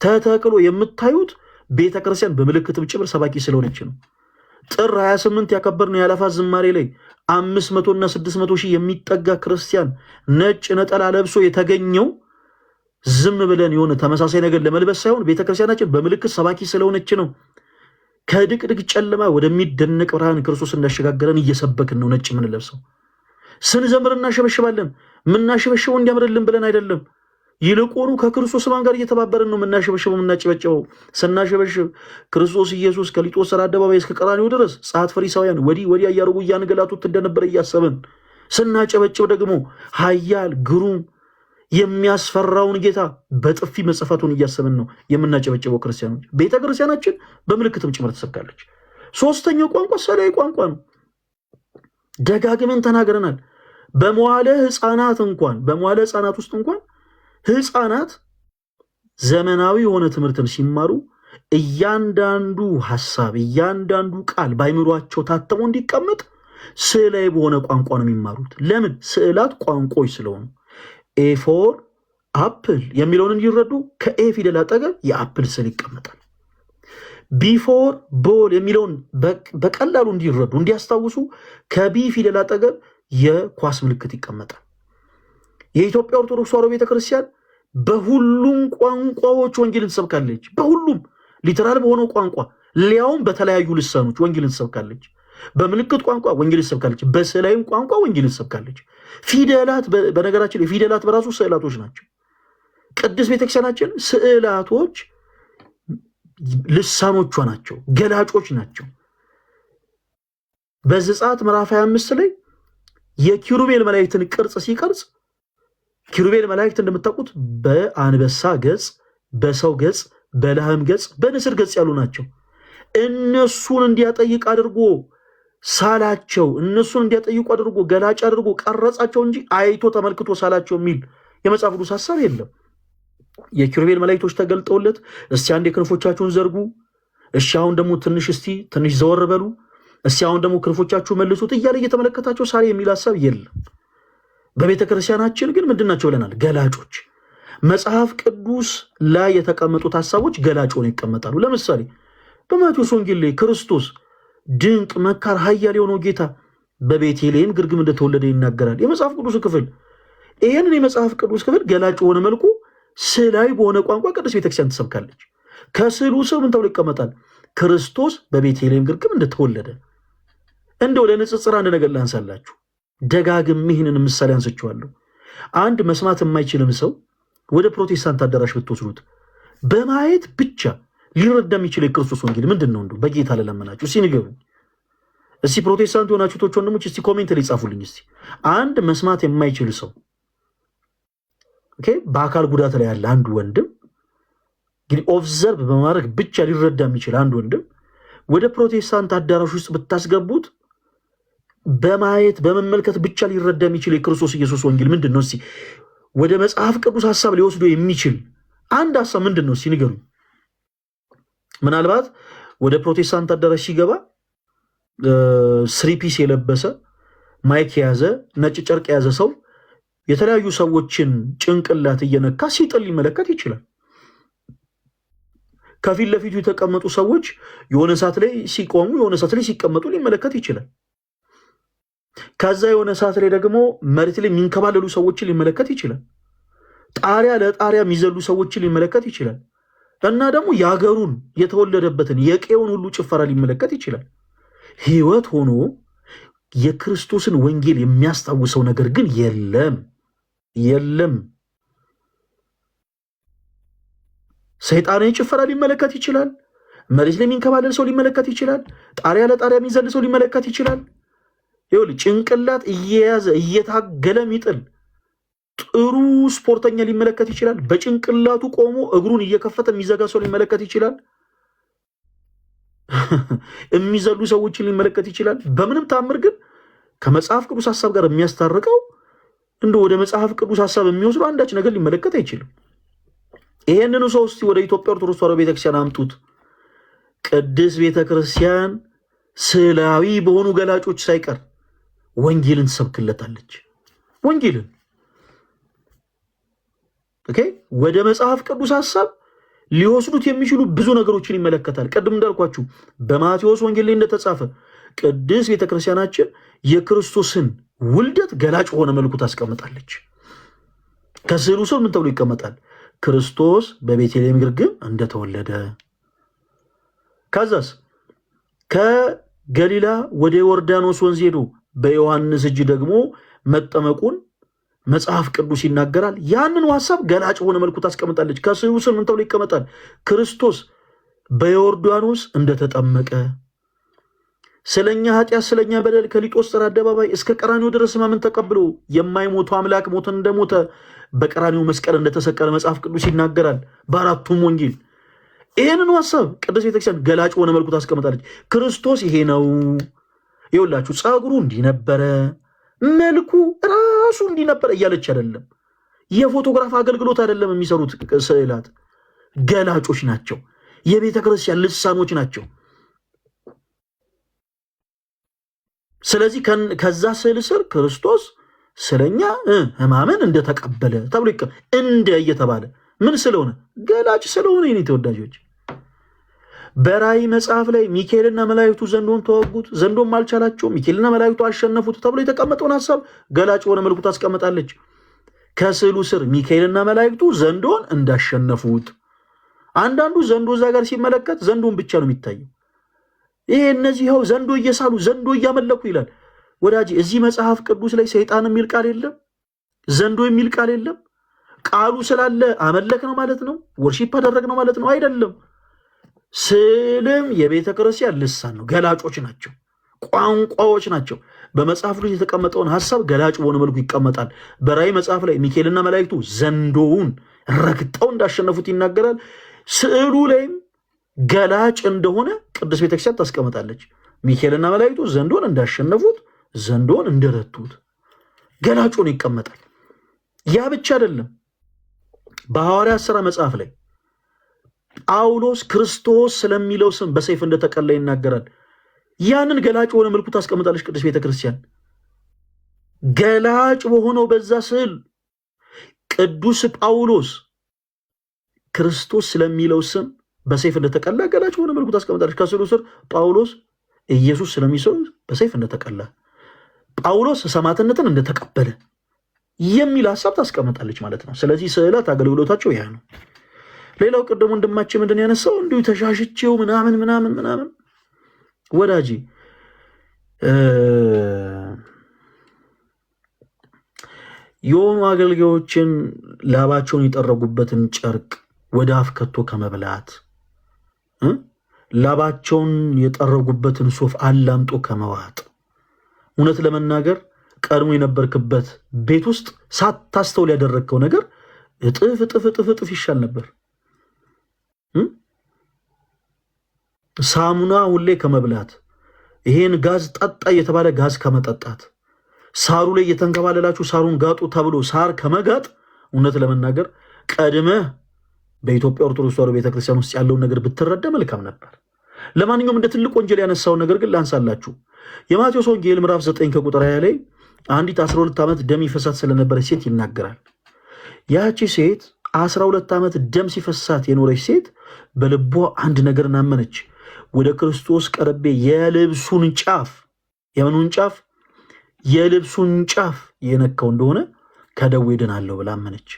ተተክሎ የምታዩት ቤተክርስቲያን በምልክትም ጭምር ሰባኪ ስለሆነች ነው። ጥር 28 ያከበርነው የአእላፋት ዝማሬ ላይ 500 እና 600 ሺህ የሚጠጋ ክርስቲያን ነጭ ነጠላ ለብሶ የተገኘው ዝም ብለን የሆነ ተመሳሳይ ነገር ለመልበስ ሳይሆን ቤተክርስቲያናችን በምልክት ሰባኪ ስለሆነች ነው። ከድቅድቅ ጨለማ ወደሚደነቅ ብርሃን ክርስቶስ እንዳሸጋገረን እየሰበክን ነው ነጭ የምንለብሰው። ስንዘምር እናሸበሽባለን። ምናሸበሽበው እንዲያምርልን ብለን አይደለም። ይልቁኑ ከክርስቶስ ማን ጋር እየተባበርን ነው ምናሸበሽበው ምናጨበጨበው። ስናሸበሽብ ክርስቶስ ኢየሱስ ከሊጦስ አደባባይ እስከ ቀራንዮ ድረስ ጸሐፍት ፈሪሳውያን ወዲህ ወዲያ እያደረጉ እያንገላቱት እንደነበረ እያሰብን፣ ስናጨበጭብ ደግሞ ኃያል ግሩም የሚያስፈራውን ጌታ በጥፊ መጸፋቱን እያሰብን ነው የምናጨበጭበው ክርስቲያኖች። ቤተ ክርስቲያናችን በምልክትም ጭምር ተሰብካለች። ሶስተኛው ቋንቋ ሰላዊ ቋንቋ ነው። ደጋግመን ተናግረናል። በመዋለ ሕፃናት ውስጥ እንኳን ሕፃናት ዘመናዊ የሆነ ትምህርትን ሲማሩ እያንዳንዱ ሐሳብ እያንዳንዱ ቃል ባይምሯቸው ታተሞ እንዲቀመጥ ስዕላዊ በሆነ ቋንቋ ነው የሚማሩት። ለምን? ስዕላት ቋንቋዎች ስለሆኑ። ኤፎር አፕል የሚለውን እንዲረዱ ከኤ ፊደል አጠገብ የአፕል ስዕል ይቀመጣል። ቢፎር ቦል የሚለውን በቀላሉ እንዲረዱ እንዲያስታውሱ ከቢ ፊደል አጠገብ የኳስ ምልክት ይቀመጣል። የኢትዮጵያ ኦርቶዶክስ ተዋሕዶ ቤተክርስቲያን በሁሉም ቋንቋዎች ወንጌልን ትሰብካለች። በሁሉም ሊተራል በሆነው ቋንቋ ሊያውም በተለያዩ ልሳኖች ወንጌልን ትሰብካለች። በምልክት ቋንቋ ወንጌልን ትሰብካለች። በስዕላዊም ቋንቋ ወንጌልን ትሰብካለች። ፊደላት፣ በነገራችን ፊደላት በራሱ ስዕላቶች ናቸው። ቅድስት ቤተክርስቲያናችን ስዕላቶች ልሳኖቿ ናቸው፣ ገላጮች ናቸው። በዘጸአት ምዕራፍ 25 ላይ የኪሩቤል መላእክትን ቅርጽ ሲቀርጽ ኪሩቤል መላእክት እንደምታውቁት በአንበሳ ገጽ፣ በሰው ገጽ፣ በላህም ገጽ፣ በንስር ገጽ ያሉ ናቸው። እነሱን እንዲያጠይቅ አድርጎ ሳላቸው፣ እነሱን እንዲያጠይቁ አድርጎ ገላጭ አድርጎ ቀረጻቸው እንጂ አይቶ ተመልክቶ ሳላቸው የሚል የመጽሐፍ ቅዱስ ሐሳብ የለም። የኪሩቤል መላእክቶች ተገልጠውለት እስቲ አንዴ ክንፎቻችሁን ዘርጉ፣ እሺ አሁን ደግሞ ትንሽ ዘወር በሉ፣ እስቲ አሁን ደግሞ ክንፎቻችሁ መልሱት እያለ እየተመለከታቸው ሳሌ የሚል ሐሳብ የለም። በቤተ ክርስቲያናችን ግን ምንድናቸው ብለናል? ገላጮች። መጽሐፍ ቅዱስ ላይ የተቀመጡት ሐሳቦች ገላጭ ሆነው ይቀመጣሉ። ለምሳሌ በማቴዎስ ወንጌል ላይ ክርስቶስ ድንቅ መካር ኃያል የሆነው ጌታ በቤተልሔም ግርግም እንደተወለደ ይናገራል የመጽሐፍ ቅዱስ ክፍል። ይህንን የመጽሐፍ ቅዱስ ክፍል ገላጭ በሆነ መልኩ ስዕላዊ በሆነ ቋንቋ ቅድስት ቤተክርስቲያን ትሰብካለች። ከስዕሉ ስር ምን ተብሎ ይቀመጣል? ክርስቶስ በቤተልሔም ግርግም እንደተወለደ። እንደው ለንጽጽር አንድ ነገር ላንሳላችሁ። ደጋግሜ ይህንን ምሳሌ አንስቼዋለሁ። አንድ መስማት የማይችልም ሰው ወደ ፕሮቴስታንት አዳራሽ ብትወስዱት በማየት ብቻ ሊረዳ የሚችል የክርስቶስ ወንጌል ምንድን ነው? እንደው በጌታ ለለመናችሁ እስቲ ንገሩኝ። እስቲ ፕሮቴስታንት የሆናችሁ ቶች ወንድሞች እስቲ ኮሜንት ላይ ጻፉልኝ። እስቲ አንድ መስማት የማይችል ሰው በአካል ጉዳት ላይ ያለ አንድ ወንድም እንግዲህ ኦብዘርቭ በማድረግ ብቻ ሊረዳ የሚችል አንድ ወንድም ወደ ፕሮቴስታንት አዳራሽ ውስጥ ብታስገቡት በማየት በመመልከት ብቻ ሊረዳ የሚችል የክርስቶስ ኢየሱስ ወንጌል ምንድን ነው? እስቲ ወደ መጽሐፍ ቅዱስ ሐሳብ ሊወስዶ የሚችል አንድ ሐሳብ ምንድን ነው? እስቲ ንገሩኝ። ምናልባት ወደ ፕሮቴስታንት አዳራሽ ሲገባ ስሪፒስ የለበሰ ማይክ የያዘ ነጭ ጨርቅ የያዘ ሰው የተለያዩ ሰዎችን ጭንቅላት እየነካ ሲጥል ሊመለከት ይችላል። ከፊት ለፊቱ የተቀመጡ ሰዎች የሆነ ሰዓት ላይ ሲቆሙ የሆነ ሰዓት ላይ ሲቀመጡ ሊመለከት ይችላል። ከዛ የሆነ ሰዓት ላይ ደግሞ መሬት ላይ የሚንከባለሉ ሰዎችን ሊመለከት ይችላል። ጣሪያ ለጣሪያ የሚዘሉ ሰዎችን ሊመለከት ይችላል። እና ደግሞ የሀገሩን የተወለደበትን የቄውን ሁሉ ጭፈራ ሊመለከት ይችላል። ሕይወት ሆኖ የክርስቶስን ወንጌል የሚያስታውሰው ነገር ግን የለም። ሰይጣናዊ ጭፈራ ሊመለከት ይችላል። መሬት ላይ የሚንከባለል ሰው ሊመለከት ይችላል። ጣሪያ ለጣሪያ የሚዘል ሰው ሊመለከት ይችላል። ይኸውልህ ጭንቅላት እየያዘ እየታገለ የሚጥል ጥሩ ስፖርተኛ ሊመለከት ይችላል። በጭንቅላቱ ቆሞ እግሩን እየከፈተ የሚዘጋ ሰው ሊመለከት ይችላል። የሚዘሉ ሰዎችን ሊመለከት ይችላል። በምንም ታምር ግን ከመጽሐፍ ቅዱስ ሐሳብ ጋር የሚያስታርቀው እንደ ወደ መጽሐፍ ቅዱስ ሐሳብ የሚወስዱ አንዳች ነገር ሊመለከት አይችልም። ይሄንኑ ሰው እስቲ ወደ ኢትዮጵያ ኦርቶዶክስ ተዋሕዶ ቤተክርስቲያን አምጡት። ቅድስት ቤተክርስቲያን ስዕላዊ በሆኑ ገላጮች ሳይቀር ወንጌልን ትሰብክለታለች። ወንጌልን ወደ መጽሐፍ ቅዱስ ሐሳብ ሊወስዱት የሚችሉ ብዙ ነገሮችን ይመለከታል። ቅድም እንዳልኳችሁ በማቴዎስ ወንጌል ላይ እንደተጻፈ ቅድስት ቤተክርስቲያናችን የክርስቶስን ውልደት ገላጭ ሆነ መልኩ ታስቀምጣለች። ከስዕሉ ስር ምን ተብሎ ይቀመጣል? ክርስቶስ በቤተልሔም ግርግም እንደተወለደ። ከዛስ ከገሊላ ወደ ዮርዳኖስ ወንዝ ሄዶ በዮሐንስ እጅ ደግሞ መጠመቁን መጽሐፍ ቅዱስ ይናገራል። ያንን ሐሳብ ገላጭ ሆነ መልኩ ታስቀምጣለች። ከስዕሉ ስር ምን ተብሎ ይቀመጣል? ክርስቶስ በዮርዳኖስ እንደተጠመቀ፣ ስለኛ ኃጢአት ስለኛ በደል ከሊጦስጥራ አደባባይ እስከ ቀራኒዮ ድረስ ሕማምን ተቀብሎ የማይሞቱ አምላክ ሞትን እንደሞተ በቀራኒዮ መስቀል እንደተሰቀለ መጽሐፍ ቅዱስ ይናገራል በአራቱም ወንጌል። ይህንን ሐሳብ ቅድስት ቤተክርስቲያን ገላጭ ሆነ መልኩ ታስቀምጣለች። ክርስቶስ ይሄ ነው፣ ይኸውላችሁ ፀጉሩ እንዲህ ነበረ፣ መልኩ ራሱ እንዲህ ነበረ እያለች አይደለም። የፎቶግራፍ አገልግሎት አይደለም የሚሰሩት ስዕላት፣ ገላጮች ናቸው። የቤተክርስቲያን ልሳኖች ናቸው። ስለዚህ ከዛ ስዕል ስር ክርስቶስ ስለኛ ሕማምን እንደተቀበለ ተብሎ እንደ እየተባለ ምን ስለሆነ ገላጭ ስለሆነ የኔ ተወዳጆች፣ በራእይ መጽሐፍ ላይ ሚካኤልና መላእክቱ ዘንዶን ተወጉት፣ ዘንዶም አልቻላቸውም፣ ሚካኤልና መላእክቱ አሸነፉት ተብሎ የተቀመጠውን ሐሳብ ገላጭ በሆነ መልኩ ታስቀምጣለች። ከስዕሉ ስር ሚካኤልና መላእክቱ ዘንዶን እንዳሸነፉት፣ አንዳንዱ ዘንዶ እዛ ጋር ሲመለከት ዘንዶን ብቻ ነው የሚታየው። ይሄ እነዚህ ይኸው ዘንዶ እየሳሉ ዘንዶ እያመለኩ ይላል። ወዳጅ እዚህ መጽሐፍ ቅዱስ ላይ ሰይጣን የሚል ቃል የለም፣ ዘንዶ የሚል ቃል የለም። ቃሉ ስላለ አመለክ ነው ማለት ነው፣ ወርሺፕ አደረግ ነው ማለት ነው አይደለም። ስዕልም የቤተ ክርስቲያን ልሳን ነው፣ ገላጮች ናቸው፣ ቋንቋዎች ናቸው። በመጽሐፍ ላይ የተቀመጠውን ሐሳብ ገላጭ በሆነ መልኩ ይቀመጣል። በራእይ መጽሐፍ ላይ ሚካኤልና መላእክቱ ዘንዶውን ረግጠው እንዳሸነፉት ይናገራል። ስዕሉ ላይም ገላጭ እንደሆነ ቅዱስ ቤተክርስቲያን ታስቀምጣለች። ሚካኤልና መላእክቱ ዘንዶን እንዳሸነፉት፣ ዘንዶን እንደረቱት ገላጩን ይቀመጣል። ያ ብቻ አይደለም። በሐዋርያት ሥራ መጽሐፍ ላይ ጳውሎስ ክርስቶስ ስለሚለው ስም በሰይፍ እንደተቀላ ይናገራል። ያንን ገላጭ በሆነ መልኩ ታስቀምጣለች ቅዱስ ቤተክርስቲያን። ገላጭ በሆነው በዛ ስዕል ቅዱስ ጳውሎስ ክርስቶስ ስለሚለው ስም በሰይፍ እንደተቀላ ገላጭ በሆነ መልኩ ታስቀምጣለች። ከስዕሉ ስር ጳውሎስ ኢየሱስ ስለሚሰው በሰይፍ እንደተቀላ፣ ጳውሎስ ሰማዕትነትን እንደተቀበለ የሚል ሐሳብ ታስቀምጣለች ማለት ነው። ስለዚህ ስዕላት አገልግሎታቸው ያ ነው። ሌላው ቅድም ወንድማችን ምንድን ያነሳው እንዲሁ ተሻሽቼው ምናምን ምናምን ምናምን፣ ወዳጂ የሆኑ አገልጋዮችን ላባቸውን የጠረጉበትን ጨርቅ ወደ አፍ ከቶ ከመብላት፣ ላባቸውን የጠረጉበትን ሱፍ አላምጦ ከመዋጥ፣ እውነት ለመናገር ቀድሞ የነበርክበት ቤት ውስጥ ሳታስተውል ያደረግከው ነገር እጥፍ እጥፍ እጥፍ እጥፍ ይሻል ነበር። ሳሙና ሁሌ ከመብላት፣ ይሄን ጋዝ ጠጣ እየተባለ ጋዝ ከመጠጣት፣ ሳሩ ላይ እየተንከባለላችሁ ሳሩን ጋጡ ተብሎ ሳር ከመጋጥ፣ እውነት ለመናገር ቀድመህ በኢትዮጵያ ኦርቶዶክስ ተዋሕዶ ቤተክርስቲያን ውስጥ ያለውን ነገር ብትረዳ መልካም ነበር። ለማንኛውም እንደ ትልቅ ወንጀል ያነሳውን ነገር ግን ላንሳላችሁ። የማቴዎስ ወንጌል ምዕራፍ 9 ከቁጥር 20 ላይ አንዲት 12 ዓመት ደም ይፈሳት ስለነበረች ሴት ይናገራል። ያቺ ሴት 12 ዓመት ደም ሲፈሳት የኖረች ሴት በልቧ አንድ ነገር አመነች። ወደ ክርስቶስ ቀርቤ የልብሱን ጫፍ፣ የምኑን ጫፍ? የልብሱን ጫፍ የነካው እንደሆነ ከደዌ ድናለሁ ብላ አመነች።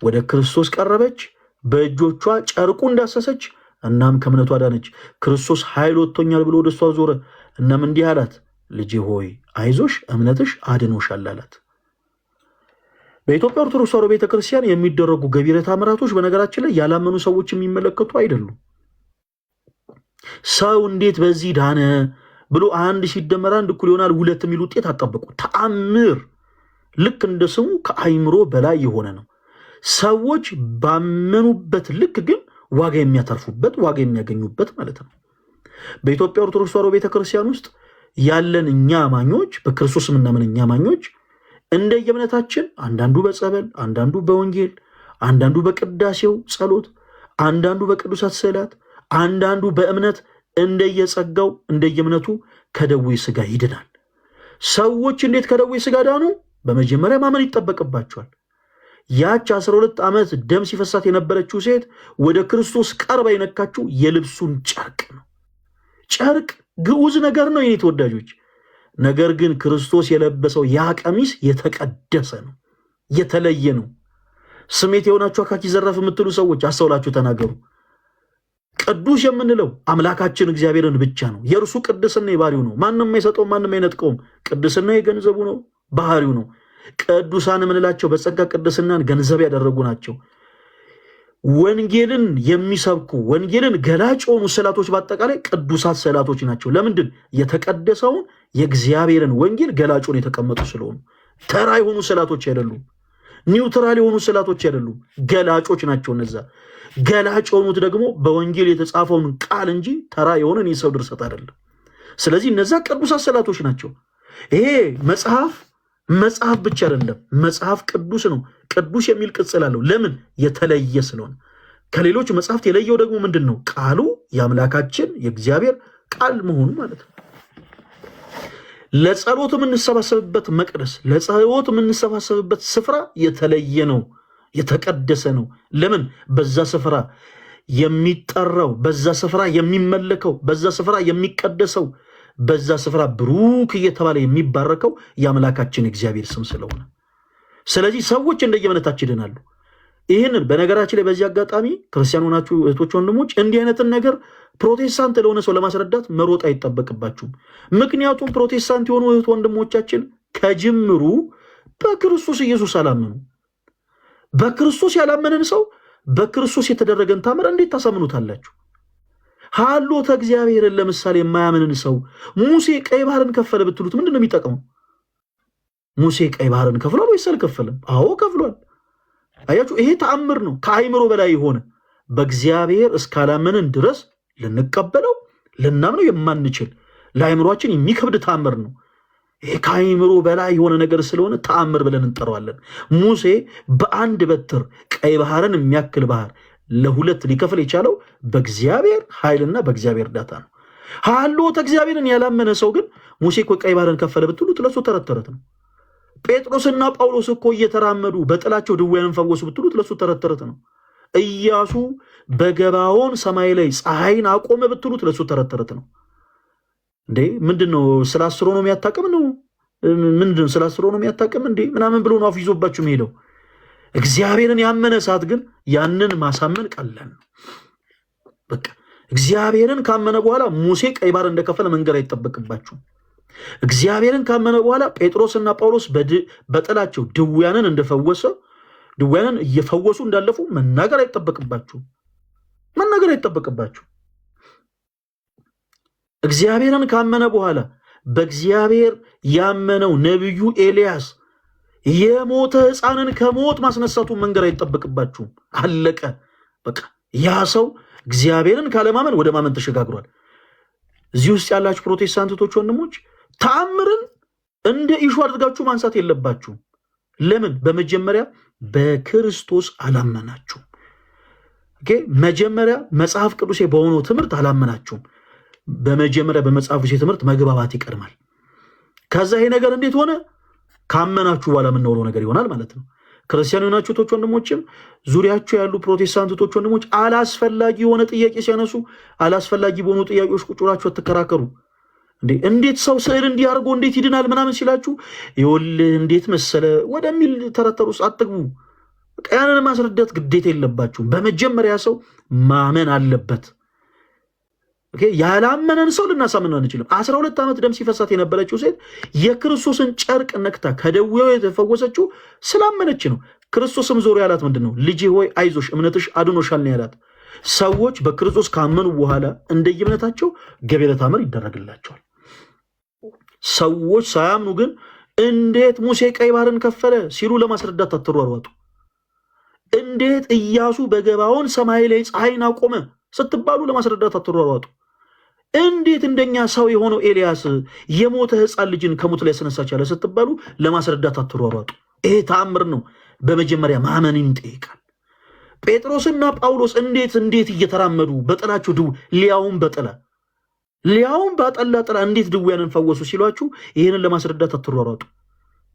ወደ ክርስቶስ ቀረበች፣ በእጆቿ ጨርቁ እንዳሰሰች፣ እናም ከእምነቷ ዳነች። ክርስቶስ ኃይል ወጥቶኛል ብሎ ወደ እሷ ዞረ። እናም እንዲህ አላት፣ ልጄ ሆይ አይዞሽ፣ እምነትሽ አድኖሻል አላት። በኢትዮጵያ ኦርቶዶክስ ተዋሕዶ ቤተክርስቲያን የሚደረጉ ገቢረ ተአምራቶች በነገራችን ላይ ያላመኑ ሰዎች የሚመለከቱ አይደሉም። ሰው እንዴት በዚህ ዳነ ብሎ 1 ሲደመር 1 እኩል ይሆናል 2 የሚል ውጤት አጠብቁ። ተአምር ልክ እንደ ስሙ ከአይምሮ በላይ የሆነ ነው። ሰዎች ባመኑበት ልክ ግን ዋጋ የሚያተርፉበት፣ ዋጋ የሚያገኙበት ማለት ነው። በኢትዮጵያ ኦርቶዶክስ ተዋሕዶ ቤተክርስቲያን ውስጥ ያለን እኛ አማኞች፣ በክርስቶስ የምናምን እኛ አማኞች እንደየእምነታችን አንዳንዱ በጸበል፣ አንዳንዱ በወንጌል፣ አንዳንዱ በቅዳሴው ጸሎት፣ አንዳንዱ በቅዱሳት ስዕላት፣ አንዳንዱ በእምነት እንደየጸጋው እንደየእምነቱ ከደዌ ሥጋ ይድናል። ሰዎች እንዴት ከደዌ ሥጋ ዳኑ? በመጀመሪያ ማመን ይጠበቅባቸዋል። ያች 12 ዓመት ደም ሲፈሳት የነበረችው ሴት ወደ ክርስቶስ ቀርባ የነካችው የልብሱን ጨርቅ ነው። ጨርቅ ግዑዝ ነገር ነው የኔ ተወዳጆች። ነገር ግን ክርስቶስ የለበሰው ያ ቀሚስ የተቀደሰ ነው፣ የተለየ ነው። ስሜት የሆናችሁ አካኪ ዘራፍ የምትሉ ሰዎች አስተውላችሁ ተናገሩ። ቅዱስ የምንለው አምላካችን እግዚአብሔርን ብቻ ነው። የእርሱ ቅድስና የባህሪው ነው። ማንም አይሰጠውም፣ ማንም አይነጥቀውም። ቅድስና የገንዘቡ ነው፣ ባህሪው ነው። ቅዱሳን የምንላቸው በጸጋ ቅድስናን ገንዘብ ያደረጉ ናቸው። ወንጌልን የሚሰብኩ ወንጌልን ገላጭ የሆኑ ስዕላቶች በአጠቃላይ ቅዱሳት ስዕላቶች ናቸው። ለምንድን? የተቀደሰውን የእግዚአብሔርን ወንጌል ገላጭውን የተቀመጡ ስለሆኑ። ተራ የሆኑ ስዕላቶች አይደሉም። ኒውትራል የሆኑ ስዕላቶች አይደሉም። ገላጮች ናቸው። እነዛ ገላጭ የሆኑት ደግሞ በወንጌል የተጻፈውን ቃል እንጂ ተራ የሆነን የሰው ድርሰት አይደለም። ስለዚህ እነዛ ቅዱሳት ስዕላቶች ናቸው። ይሄ መጽሐፍ ብቻ አይደለም፣ መጽሐፍ ቅዱስ ነው። ቅዱስ የሚል ቅጽል አለው። ለምን? የተለየ ስለሆነ። ከሌሎች መጽሐፍት የለየው ደግሞ ምንድን ነው? ቃሉ የአምላካችን የእግዚአብሔር ቃል መሆኑ ማለት ነው። ለጸሎት የምንሰባሰብበት መቅደስ፣ ለጸሎት የምንሰባሰብበት ስፍራ የተለየ ነው፣ የተቀደሰ ነው። ለምን? በዛ ስፍራ የሚጠራው፣ በዛ ስፍራ የሚመለከው፣ በዛ ስፍራ የሚቀደሰው፣ በዛ ስፍራ ብሩክ እየተባለ የሚባረከው የአምላካችን እግዚአብሔር ስም ስለሆነ። ስለዚህ ሰዎች እንደየእምነታቸው ይድናሉ። ይህንን በነገራችን ላይ በዚህ አጋጣሚ ክርስቲያን ሆናችሁ እህቶች፣ ወንድሞች እንዲህ አይነትን ነገር ፕሮቴስታንት ለሆነ ሰው ለማስረዳት መሮጥ አይጠበቅባችሁም። ምክንያቱም ፕሮቴስታንት የሆኑ እህት ወንድሞቻችን ከጅምሩ በክርስቶስ ኢየሱስ አላመኑ። በክርስቶስ ያላመንን ሰው በክርስቶስ የተደረገን ታምር እንዴት ታሳምኑታላችሁ? ሀሎተ እግዚአብሔርን ለምሳሌ የማያምንን ሰው ሙሴ ቀይ ባህርን ከፈለ ብትሉት ምንድን ነው የሚጠቅመው? ሙሴ ቀይ ባህርን ከፍሏል ወይስ አልከፈለም? አዎ ከፍሏል። አያችሁ፣ ይሄ ተአምር ነው፣ ከአይምሮ በላይ የሆነ በእግዚአብሔር እስካላመንን ድረስ ልንቀበለው ልናምነው የማንችል ለአይምሯችን የሚከብድ ተአምር ነው። ይሄ ከአይምሮ በላይ የሆነ ነገር ስለሆነ ተአምር ብለን እንጠራዋለን። ሙሴ በአንድ በትር ቀይ ባህርን የሚያክል ባህር ለሁለት ሊከፍል የቻለው በእግዚአብሔር ኃይልና በእግዚአብሔር እርዳታ ነው። ሀሎተ እግዚአብሔርን ያላመነ ሰው ግን ሙሴ እኮ ቀይ ባህርን ከፈለ ብትሉት ለሱ ተረት ተረት ነው። ጴጥሮስና ጳውሎስ እኮ እየተራመዱ በጥላቸው ድውያንን ፈወሱ ብትሉት ለሱ ተረት ተረት ነው። ኢያሱ በገባዖን ሰማይ ላይ ፀሐይን አቆመ ብትሉት ለሱ ተረት ተረት ነው። እንዴ ምንድነው? ስለ አስትሮኖሚ ያታቅም ነው? ምንድነው? ስለ አስትሮኖሚ ያታቅም እንዴ ምናምን ብሎ ነው አፍ ይዞባችሁ የሚሄደው። እግዚአብሔርን ያመነ ሰዓት ግን ያንን ማሳመን ቀላል ነው። በቃ እግዚአብሔርን ካመነ በኋላ ሙሴ ቀይ ባህር እንደከፈለ መንገር አይጠበቅባችሁም። እግዚአብሔርን ካመነ በኋላ ጴጥሮስና ጳውሎስ በጥላቸው ድውያንን እንደፈወሰ ድውያንን እየፈወሱ እንዳለፉ መናገር አይጠበቅባችሁም። እግዚአብሔርን ካመነ በኋላ በእግዚአብሔር ያመነው ነቢዩ ኤልያስ የሞተ ሕፃንን ከሞት ማስነሳቱን መንገር አይጠበቅባችሁም። አለቀ በቃ። ያ ሰው እግዚአብሔርን ካለማመን ወደ ማመን ተሸጋግሯል። እዚህ ውስጥ ያላችሁ ፕሮቴስታንቶች ወንድሞች ተአምርን እንደ ኢሹ አድርጋችሁ ማንሳት የለባችሁም። ለምን? በመጀመሪያ በክርስቶስ አላመናችሁም። መጀመሪያ መጽሐፍ ቅዱሴ በሆነው ትምህርት አላመናችሁም። በመጀመሪያ በመጽሐፍ ቅዱሴ ትምህርት መግባባት ይቀድማል። ከዛ ይሄ ነገር እንዴት ሆነ? ካመናችሁ በኋላ የምናወራው ነገር ይሆናል ማለት ነው። ክርስቲያን የሆናችሁ እህቶች ወንድሞችም ዙሪያችሁ ያሉ ፕሮቴስታንት እህቶች ወንድሞች አላስፈላጊ የሆነ ጥያቄ ሲያነሱ አላስፈላጊ በሆኑ ጥያቄዎች ቁጭ ብላችሁ አትከራከሩ። እንዴት ሰው ስዕል እንዲህ አድርጎ እንዴት ይድናል ምናምን ሲላችሁ ይኸውልህ እንዴት መሰለ ወደሚል ተረተሩ ውስጥ አትግቡ። ያንን ማስረዳት ግዴታ የለባችሁም። በመጀመሪያ ሰው ማመን አለበት። ያላመነን ሰው ልናሳምን አንችልም። 12 ዓመት ደም ሲፈሳት የነበረችው ሴት የክርስቶስን ጨርቅ ነክታ ከደዌው የተፈወሰችው ስላመነች ነው። ክርስቶስም ዞር ያላት ምንድን ነው? ልጄ ሆይ አይዞሽ እምነትሽ አድኖሻል ነው ያላት። ሰዎች በክርስቶስ ካመኑ በኋላ እንደየእምነታቸው ገቢረ ተአምር ይደረግላቸዋል። ሰዎች ሳያምኑ ግን እንዴት ሙሴ ቀይ ባህርን ከፈለ ሲሉ ለማስረዳት አትሯሯጡ። እንዴት ኢያሱ በገባዖን ሰማይ ላይ ፀሐይን አቆመ ስትባሉ ለማስረዳት አትሯሯጡ። እንዴት እንደኛ ሰው የሆነው ኤልያስ የሞተ ሕፃን ልጅን ከሞት ላይ ያስነሳች ያለ ስትባሉ ለማስረዳት አትሯሯጡ። ይሄ ተአምር ነው። በመጀመሪያ ማመንን ይጠይቃል። ጴጥሮስና ጳውሎስ እንዴት እየተራመዱ በጥላቸው ሊያውም በጠላ ጥላ እንዴት ድውያንን ፈወሱ ሲሏችሁ ይህንን ለማስረዳት አትሯሯጡ።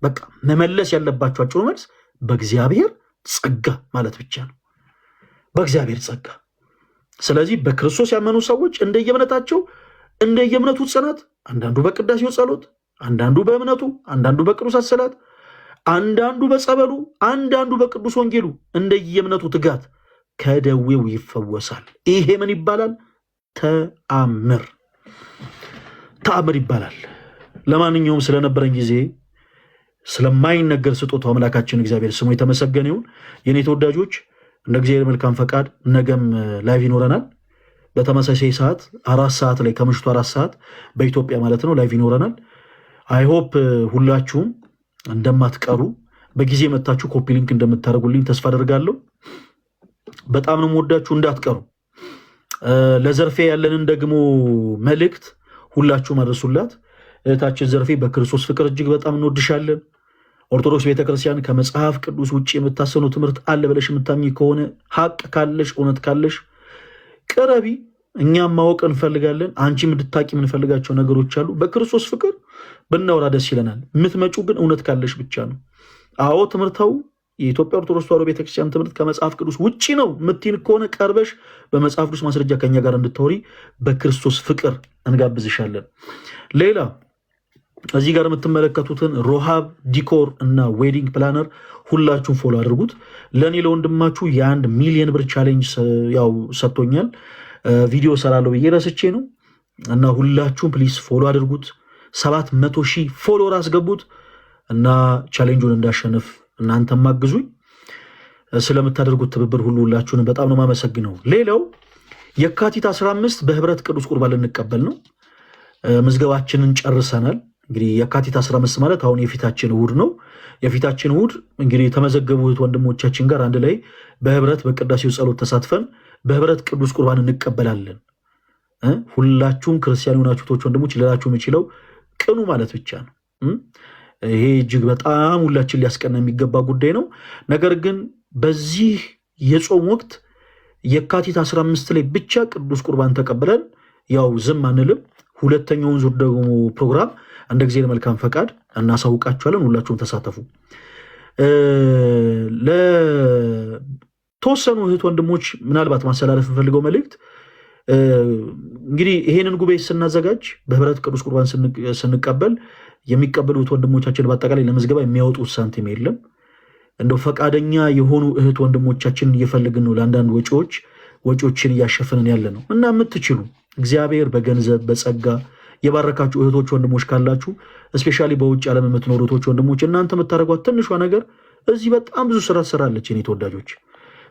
በቃ መመለስ ያለባችሁ አጭሩ መልስ በእግዚአብሔር ጸጋ ማለት ብቻ ነው፣ በእግዚአብሔር ጸጋ። ስለዚህ በክርስቶስ ያመኑ ሰዎች እንደየእምነታቸው እንደየእምነቱ ጽናት፣ አንዳንዱ በቅዳሴው ጸሎት፣ አንዳንዱ በእምነቱ፣ አንዳንዱ በቅዱሳት ሰላት፣ አንዳንዱ በጸበሉ፣ አንዳንዱ በቅዱስ ወንጌሉ እንደየእምነቱ ትጋት ከደዌው ይፈወሳል። ይሄ ምን ይባላል? ተአምር ይባላል። ለማንኛውም ስለነበረን ጊዜ ስለማይነገር ስጦታው አምላካችን እግዚአብሔር ስሙ የተመሰገነ ይሁን። የኔ ተወዳጆች እንደ እግዚአብሔር መልካም ፈቃድ ነገም ላይቭ ይኖረናል። በተመሳሳይ ሰዓት 4 ሰዓት ላይ ከምሽቱ 4 ሰዓት በኢትዮጵያ ማለት ነው ላይቭ ይኖረናል። አይሆፕ ሁላችሁም እንደማትቀሩ በጊዜ መታችሁ ኮፒ ሊንክ እንደምታደርጉልኝ ተስፋ አደርጋለሁ። በጣም ነው የምወዳችሁ፣ እንዳትቀሩ። ለዘርፌ ያለንን ደግሞ መልእክት ሁላችሁ አድርሱላት። እህታችን ዘርፌ በክርስቶስ ፍቅር እጅግ በጣም እንወድሻለን። ኦርቶዶክስ ቤተክርስቲያን ከመጽሐፍ ቅዱስ ውጭ የምታሰኑ ትምህርት አለ ብለሽ የምታምኚ ከሆነ ሀቅ ካለሽ እውነት ካለሽ ቅረቢ። እኛም ማወቅ እንፈልጋለን። አንቺም እንድታቂ የምንፈልጋቸው ነገሮች አሉ። በክርስቶስ ፍቅር ብናወራ ደስ ይለናል። የምትመጪው ግን እውነት ካለሽ ብቻ ነው። አዎ ትምህርታው የኢትዮጵያ ኦርቶዶክስ ተዋሕዶ ቤተክርስቲያን ትምህርት ከመጽሐፍ ቅዱስ ውጭ ነው ምትይን ከሆነ ቀርበሽ በመጽሐፍ ቅዱስ ማስረጃ ከኛ ጋር እንድታወሪ በክርስቶስ ፍቅር እንጋብዝሻለን። ሌላ እዚህ ጋር የምትመለከቱትን ሮሃብ ዲኮር እና ዌዲንግ ፕላነር ሁላችሁም ፎሎ አድርጉት። ለእኔ ለወንድማችሁ የ1 ሚሊዮን ብር ቻሌንጅ ያው ሰጥቶኛል። ቪዲዮ ሰራለሁ ብዬ ረስቼ ነው እና ሁላችሁም ፕሊስ ፎሎ አድርጉት። 700,000 ፎሎወር አስገቡት እና ቻሌንጁን እንዳሸንፍ እናንተም አግዙኝ። ስለምታደርጉት ትብብር ሁሉ ሁላችሁንም በጣም ነው የማመሰግነው። ሌላው የካቲት 15 በህብረት ቅዱስ ቁርባን ልንቀበል ነው። ምዝገባችንን ጨርሰናል። እንግዲህ የካቲት 15 ማለት አሁን የፊታችን እሑድ ነው። የፊታችን እሑድ እንግዲህ የተመዘገቡት ወንድሞቻችን ጋር አንድ ላይ በህብረት በቅዳሴው ጸሎት ተሳትፈን በህብረት ቅዱስ ቁርባን እንቀበላለን። ሁላችሁም ክርስቲያን የሆናችሁ ቶች ወንድሞች ልላችሁ የምችለው ቅኑ ማለት ብቻ ነው። ይሄ እጅግ በጣም ሁላችን ሊያስቀና የሚገባ ጉዳይ ነው። ነገር ግን በዚህ የጾም ወቅት የካቲት 15 ላይ ብቻ ቅዱስ ቁርባን ተቀብለን ያው ዝም አንልም። ሁለተኛውን ዙር ደግሞ ፕሮግራም እንደ ጊዜ መልካም ፈቃድ እናሳውቃችኋለን። ሁላችሁም ተሳተፉ። ለተወሰኑ እህት ወንድሞች ምናልባት ማስተላለፍ እንፈልገው መልእክት እንግዲህ ይሄንን ጉባኤ ስናዘጋጅ በህብረት ቅዱስ ቁርባን ስንቀበል የሚቀበሉት ወንድሞቻችን በአጠቃላይ ለምዝገባ የሚያወጡት ሳንቲም የለም። እንደው ፈቃደኛ የሆኑ እህት ወንድሞቻችን እየፈልግን ነው። ለአንዳንድ ወጪዎችን እያሸፈንን ያለ ነው እና የምትችሉ እግዚአብሔር በገንዘብ በጸጋ የባረካችሁ እህቶች ወንድሞች ካላችሁ እስፔሻሊ በውጭ ዓለም የምትኖሩ እህቶች ወንድሞች እናንተ የምታደርጓት ትንሿ ነገር እዚህ በጣም ብዙ ስራ ትሰራለች የኔ ተወዳጆች።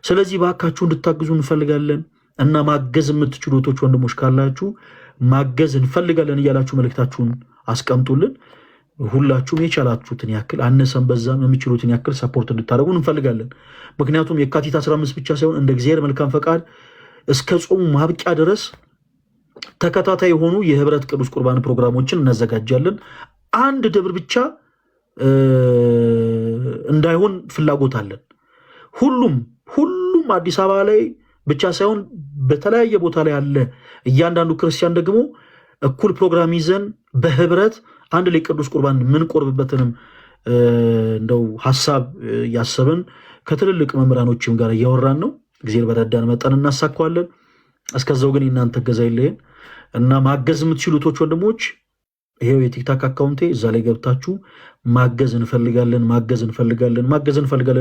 ስለዚህ ባካችሁ እንድታግዙ እንፈልጋለን እና ማገዝ የምትችሉ እህቶች ወንድሞች ካላችሁ ማገዝ እንፈልጋለን እያላችሁ መልእክታችሁን አስቀምጡልን። ሁላችሁም የቻላችሁትን ያክል አነሰን በዛም የሚችሉትን ያክል ሰፖርት እንድታደርጉን እንፈልጋለን። ምክንያቱም የካቲት 15 ብቻ ሳይሆን እንደ እግዚአብሔር መልካም ፈቃድ እስከ ጾሙ ማብቂያ ድረስ ተከታታይ የሆኑ የህብረት ቅዱስ ቁርባን ፕሮግራሞችን እናዘጋጃለን። አንድ ደብር ብቻ እንዳይሆን ፍላጎት አለን። ሁሉም አዲስ አበባ ላይ ብቻ ሳይሆን በተለያየ ቦታ ላይ ያለ እያንዳንዱ ክርስቲያን ደግሞ እኩል ፕሮግራም ይዘን በህብረት አንድ ላይ ቅዱስ ቁርባን ምን ቆርብበትንም እንደው ሐሳብ ያሰብን ከትልልቅ መምህራኖችም ጋር እያወራን ነው። እግዚአብሔር በረዳን መጠን እናሳካዋለን። እስከዛው ግን እናንተ ገዛ ይለየን እና ማገዝ የምትችሉቶች ወንድሞች ይሄው የቲክታክ አካውንቴ እዛ ላይ ገብታችሁ ማገዝ እንፈልጋለን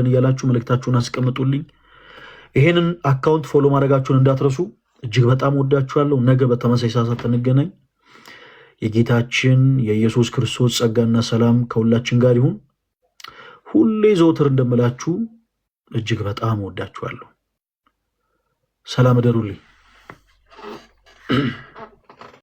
እያላችሁ መልእክታችሁን አስቀምጡልኝ። ይሄንን አካውንት ፎሎ ማድረጋችሁን እንዳትረሱ። እጅግ በጣም ወዳችኋለሁ። ነገ በተመሳሳይ ሰዓት እንገናኝ። የጌታችን የኢየሱስ ክርስቶስ ጸጋና ሰላም ከሁላችን ጋር ይሁን። ሁሌ ዘወትር እንደምላችሁ እጅግ በጣም ወዳችኋለሁ። ሰላም እደሩልኝ።